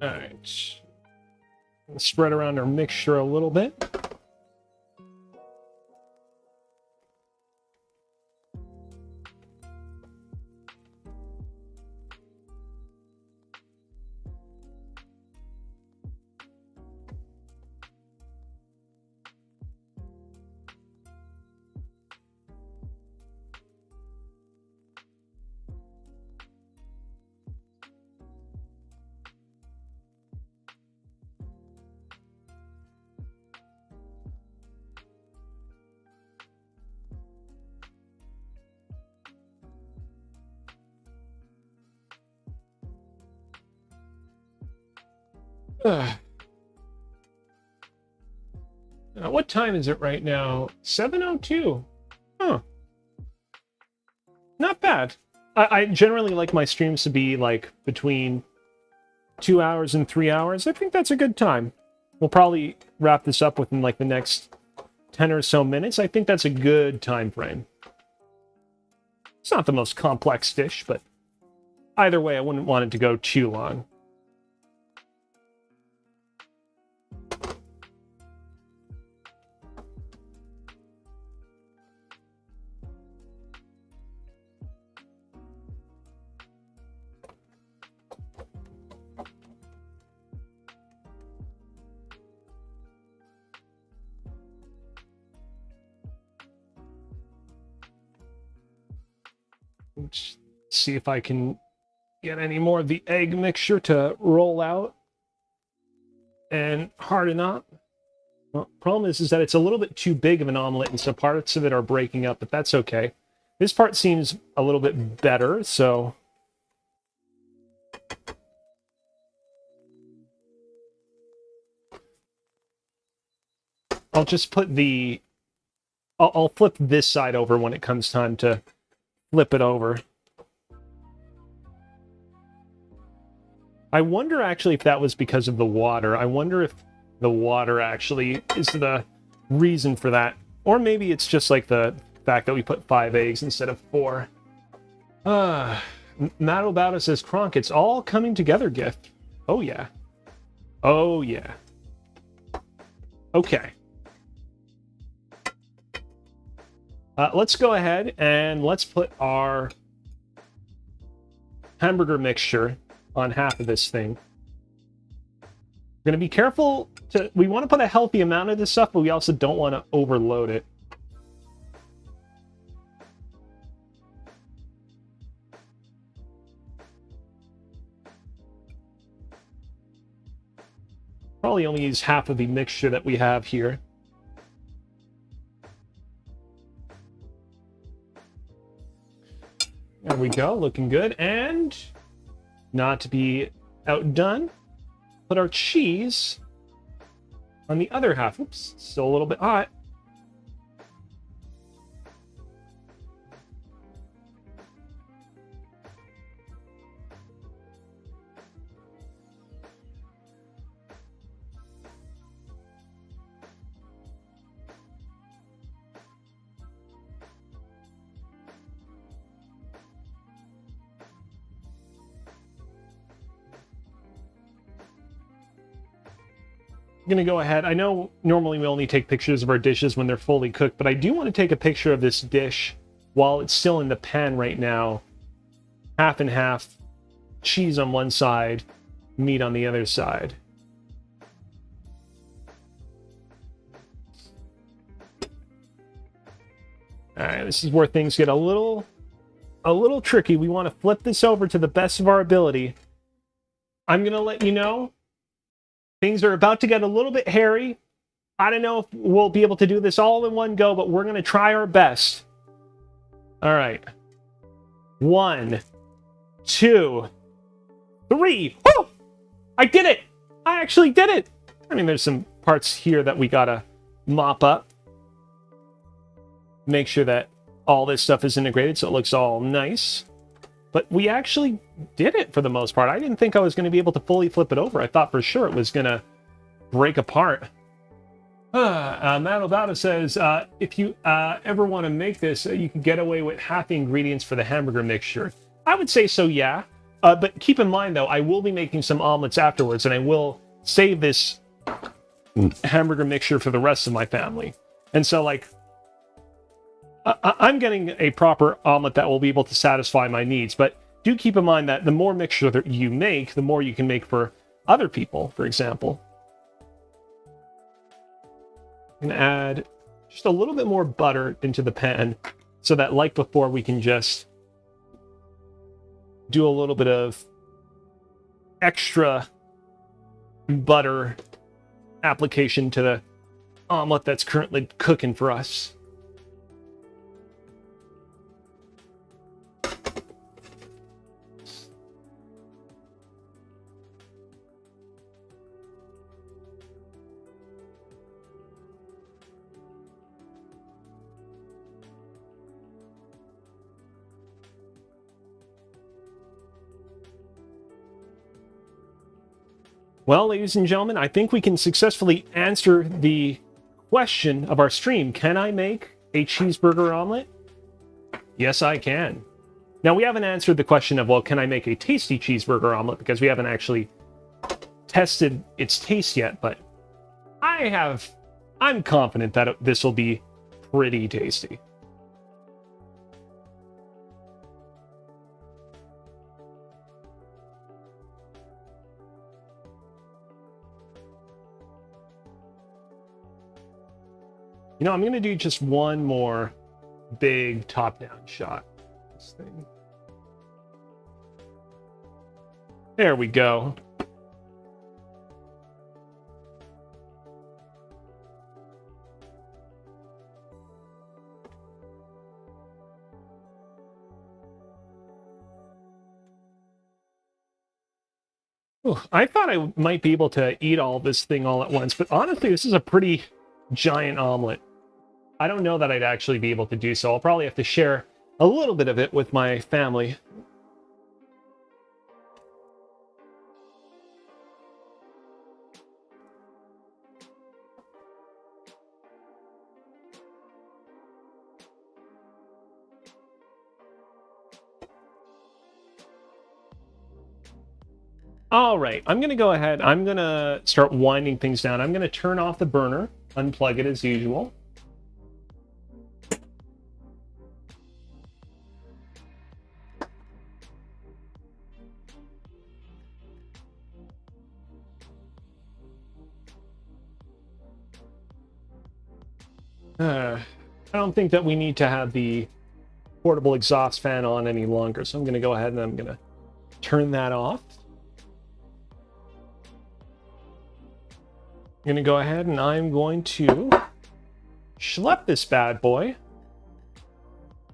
All right, spread around our mixture a little bit. What time is it right now? 7:02. Huh. Not bad. I generally like my streams to be like between 2 hours and 3 hours. I think that's a good time. We'll probably wrap this up within like the next 10 or so minutes. I think that's a good time frame. It's not the most complex dish, but either way, I wouldn't want it to go too long. Let's see if I can get any more of the egg mixture to roll out and harden up. Well, problem is that it's a little bit too big of an omelet, and so parts of it are breaking up, but that's okay. This part seems a little bit better, so... I'll just put the... I'll flip this side over when it comes time to flip it over. I wonder actually if that was because of the water. I wonder if the water actually is the reason for that. Or maybe it's just like the fact that we put 5 eggs instead of 4. Matt Obata says, Kronk, it's all coming together, gift. Oh yeah. Oh yeah. Okay. Let's go ahead and let's put our hamburger mixture on half of this thing. We're going to be careful we want to put a healthy amount of this stuff, but we also don't want to overload it. Probably only use half of the mixture that we have here. There we go, looking good. And not to be outdone, put our cheese on the other half. Oops, still a little bit hot. I'm going to go ahead. I know normally we only take pictures of our dishes when they're fully cooked, but I do want to take a picture of this dish while it's still in the pan right now. Half and half, cheese on one side, meat on the other side. All right, this is where things get a little tricky. We want to flip this over to the best of our ability. I'm going to let you know things are about to get a little bit hairy. I don't know if we'll be able to do this all in one go, but we're going to try our best. All right. 1, 2, 3. Oh! I did it! I actually did it! I mean, there's some parts here that we gotta mop up. Make sure that all this stuff is integrated so it looks all nice. But we actually did it for the most part. I didn't think I was going to be able to fully flip it over. I thought for sure it was going to break apart. Matt Obata says, if you ever want to make this, you can get away with half the ingredients for the hamburger mixture. I would say so, yeah. But keep in mind, though, I will be making some omelets afterwards, and I will save this hamburger mixture for the rest of my family. And so, like, I'm getting a proper omelet that will be able to satisfy my needs, but do keep in mind that the more mixture that you make, the more you can make for other people, for example. I'm going to add just a little bit more butter into the pan so that, like before, we can just do a little bit of extra butter application to the omelet that's currently cooking for us. Well, ladies and gentlemen, I think we can successfully answer the question of our stream. Can I make a cheeseburger omelet? Yes, I can. Now, we haven't answered the question of, well, can I make a tasty cheeseburger omelet? Because we haven't actually tested its taste yet, but I'm confident that this will be pretty tasty. You know, I'm going to do just one more big top-down shot. This thing. There we go. Ooh, I thought I might be able to eat all this thing all at once, but honestly, this is a pretty giant omelet. I don't know that I'd actually be able to do so. I'll probably have to share a little bit of it with my family. All right, I'm going to go ahead. I'm going to start winding things down. I'm going to turn off the burner, unplug it as usual. I don't think that we need to have the portable exhaust fan on any longer, so I'm going to go ahead and I'm going to turn that off. I'm going to go ahead and I'm going to schlep this bad boy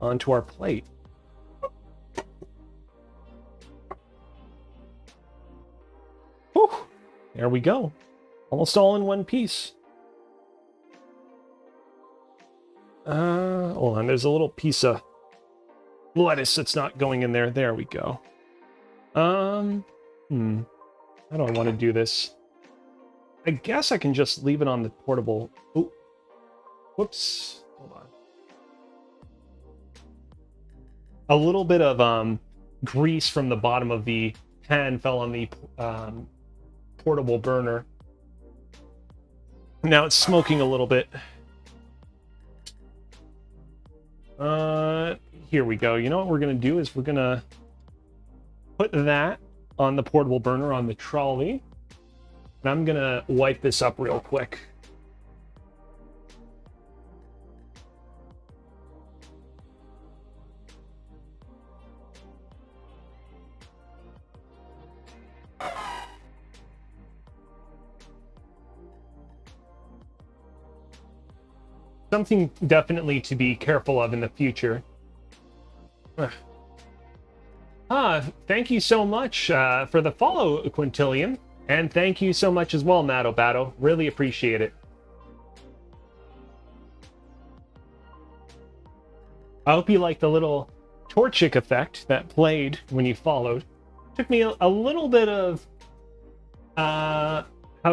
onto our plate. Whew, there we go. Almost all in one piece. Hold on, there's a little piece of lettuce that's not going in there. There we go. How do I want to do this? I guess I can just leave it on the portable. Oh, whoops. Hold on. A little bit of grease from the bottom of the pan fell on the portable burner. Now it's smoking a little bit. Here we go. You know what we're going to do is we're going to put that on the portable burner on the trolley. And I'm going to wipe this up real quick. Something definitely to be careful of in the future. Thank you so much for the follow, Quintillion. And thank you so much as well, Matto Batto. Really appreciate it. I hope you like the little Torchic effect that played when you followed. Took me a little bit of, how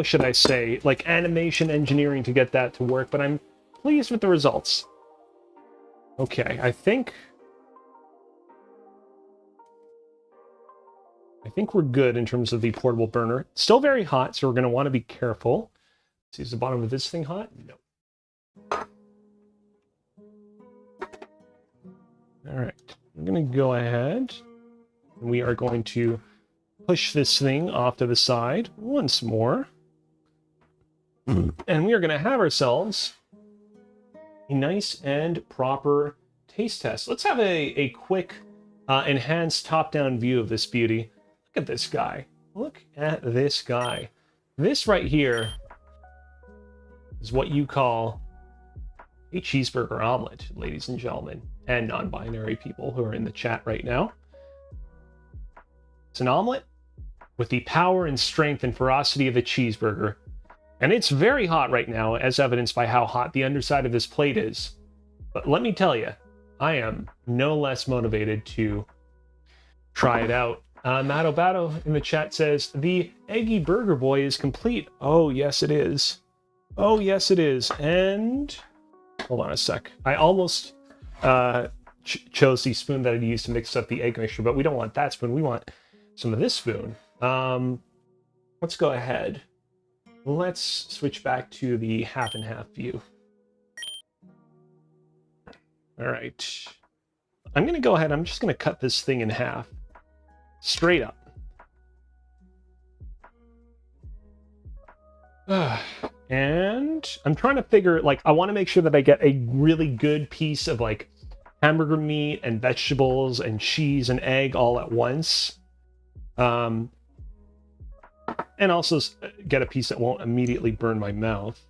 should I say, like animation engineering to get that to work, but I'm pleased with the results. Okay, I think we're good in terms of the portable burner. Still very hot, so we're going to want to be careful. See, is the bottom of this thing hot? No. All right, we're going to go ahead. And we are going to push this thing off to the side once more. And we are going to have ourselves a nice and proper taste test. Let's have a quick enhanced top-down view of this beauty. Look at this guy. Look at this guy. This right here is what you call a cheeseburger omelet, ladies and gentlemen, and non-binary people who are in the chat right now. It's an omelet with the power and strength and ferocity of a cheeseburger. And it's very hot right now, as evidenced by how hot the underside of this plate is. But let me tell you, I am no less motivated to try it out. Matto Batto in the chat says, the Eggy Burger Boy is complete. Oh, yes, it is. Oh, yes, it is. And hold on a sec. I almost chose the spoon that I'd use to mix up the egg mixture, but we don't want that spoon. We want some of this spoon. Let's go ahead. Let's switch back to the half and half view. All right. I'm going to go ahead. I'm just going to cut this thing in half. Straight up. And I'm trying to figure, like, I want to make sure that I get a really good piece of, like, hamburger meat and vegetables and cheese and egg all at once. And also get a piece that won't immediately burn my mouth.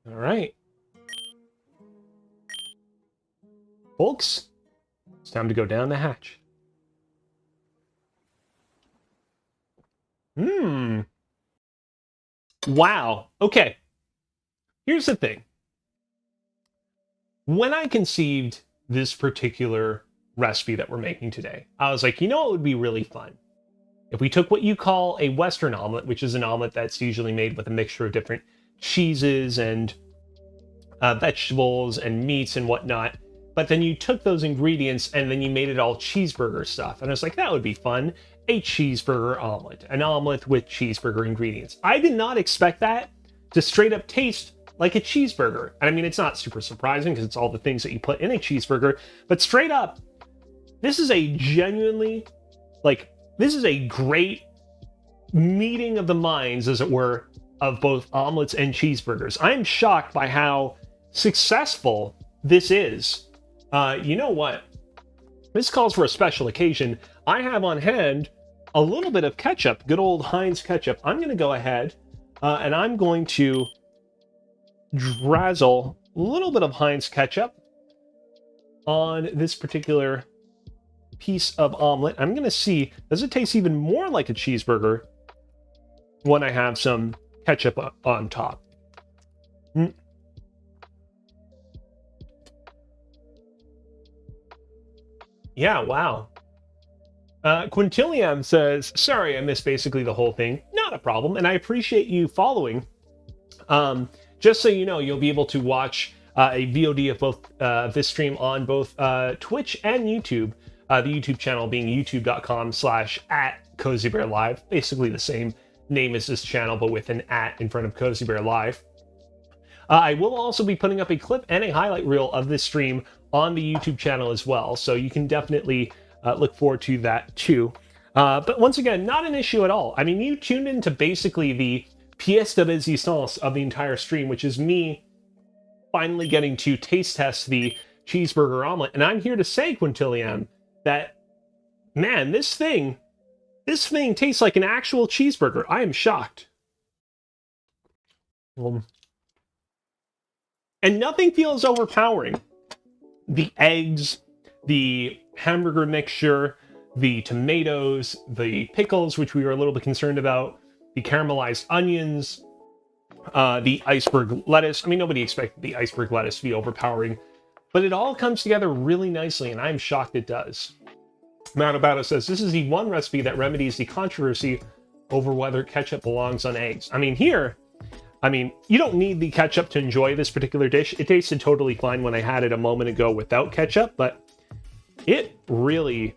All right. Folks, it's time to go down the hatch. Wow. Okay. Here's the thing. When I conceived this particular recipe that we're making today, I was like, you know what would be really fun? If we took what you call a Western omelet, which is an omelet that's usually made with a mixture of different cheeses and vegetables and meats and whatnot, but then you took those ingredients and then you made it all cheeseburger stuff. And I was like, that would be fun. A cheeseburger omelet, an omelet with cheeseburger ingredients. I did not expect that to straight up taste like a cheeseburger. And I mean, it's not super surprising because it's all the things that you put in a cheeseburger, but straight up, this is a genuinely, like, this is a great meeting of the minds, as it were, of both omelets and cheeseburgers. I am shocked by how successful this is. You know what? This calls for a special occasion. I have on hand a little bit of ketchup, good old Heinz ketchup. I'm going to go ahead and I'm going to drizzle a little bit of Heinz ketchup on this particular piece of omelet. I'm going to see, does it taste even more like a cheeseburger when I have some ketchup on top? Yeah, wow. Quintilian says, sorry, I missed basically the whole thing. Not a problem, and I appreciate you following. Just so you know, you'll be able to watch a VOD of both this stream on both Twitch and YouTube. The YouTube channel being youtube.com/@CozyBearLive. Basically the same name as this channel, but with an @ in front of Cozy Bear Live. I will also be putting up a clip and a highlight reel of this stream on the YouTube channel as well, so you can definitely look forward to that too. But once again, not an issue at all. I mean, you tuned into basically the pièce de résistance of the entire stream, which is me finally getting to taste test the cheeseburger omelet. And I'm here to say, Quintilian, that, man, this thing tastes like an actual cheeseburger. I am shocked. And nothing feels overpowering. The eggs, the hamburger mixture, the tomatoes, the pickles, which we were a little bit concerned about, the caramelized onions, the iceberg lettuce. I mean, nobody expected the iceberg lettuce to be overpowering, but it all comes together really nicely, and I'm shocked it does. Matt Abata says, this is the one recipe that remedies the controversy over whether ketchup belongs on eggs. I mean, here, you don't need the ketchup to enjoy this particular dish. It tasted totally fine when I had it a moment ago without ketchup, but it really...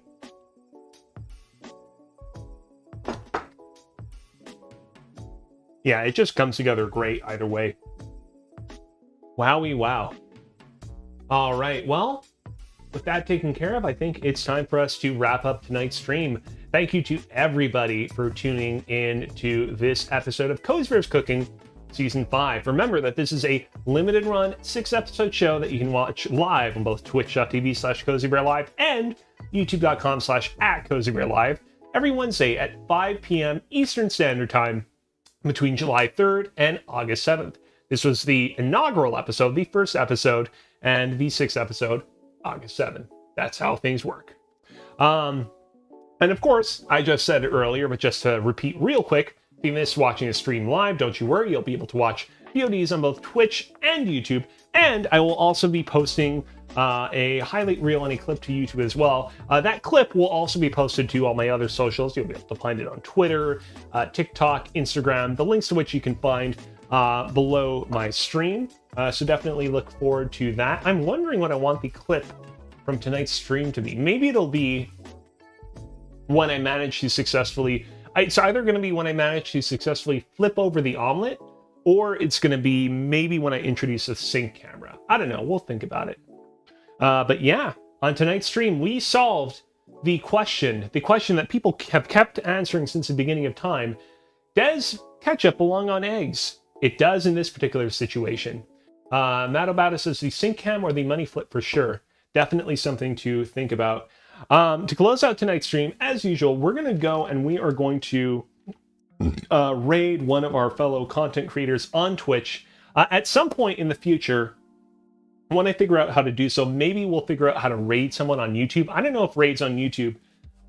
yeah, it just comes together great either way. Wowie wow. All right, well, with that taken care of, I think it's time for us to wrap up tonight's stream. Thank you to everybody for tuning in to this episode of Kozibear's Cooking Season 5. Remember that this is a limited run 6-episode show that you can watch live on both twitch.tv/CozyBearLive and youtube.com/@CozyBearLive every Wednesday at 5 p.m. Eastern Standard Time between July 3rd and August 7th. This was the inaugural episode, the first episode, and the 6th episode, August 7th. That's how things work. And of course, I just said it earlier, but just to repeat real quick, if you missed watching the stream live, don't you worry, you'll be able to watch VODs on both Twitch and YouTube, and I will also be posting a highlight reel and a clip to YouTube as well. That clip will also be posted to all my other socials. You'll be able to find it on Twitter, TikTok, Instagram, the links to which you can find below my stream. So definitely look forward to that. I'm wondering what I want the clip from tonight's stream to be. Maybe it'll be when I manage to successfully... it's either going to be when I manage to successfully flip over the omelet, or it's going to be maybe when I introduce a sync camera. I don't know. We'll think about it. But yeah, on tonight's stream, we solved the question that people have kept answering since the beginning of time. Does ketchup belong on eggs? It does in this particular situation. Matt Obata says the sync cam or the money flip for sure. Definitely something to think about. To close out tonight's stream, as usual, we're going to go and we are going to raid one of our fellow content creators on Twitch. At some point in the future, when I figure out how to do so, maybe we'll figure out how to raid someone on YouTube. I don't know if raids on YouTube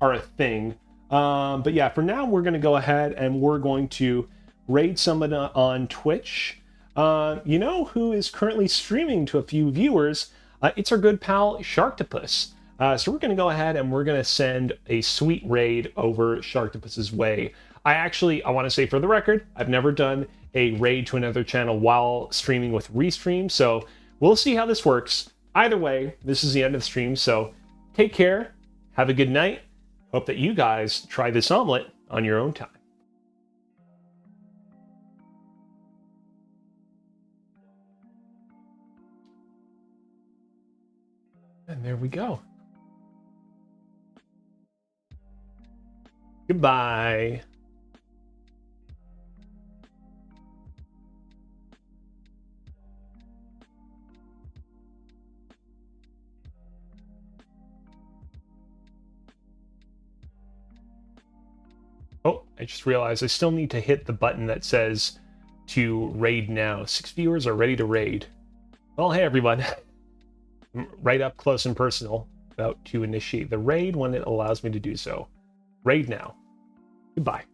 are a thing. But yeah, for now, we're going to go ahead and we're going to raid someone on Twitch. You know who is currently streaming to a few viewers? It's our good pal, Sharktopus. So we're going to go ahead and we're going to send a sweet raid over Sharktopus's way. I want to say for the record, I've never done a raid to another channel while streaming with Restream, so we'll see how this works. Either way, this is the end of the stream, so take care, have a good night. Hope that you guys try this omelet on your own time. And there we go. Goodbye. I just realized I still need to hit the button that says to raid now. 6 viewers are ready to raid. Well, hey everyone. I'm right up close and personal, about to initiate the raid when it allows me to do so. Raid now. Goodbye.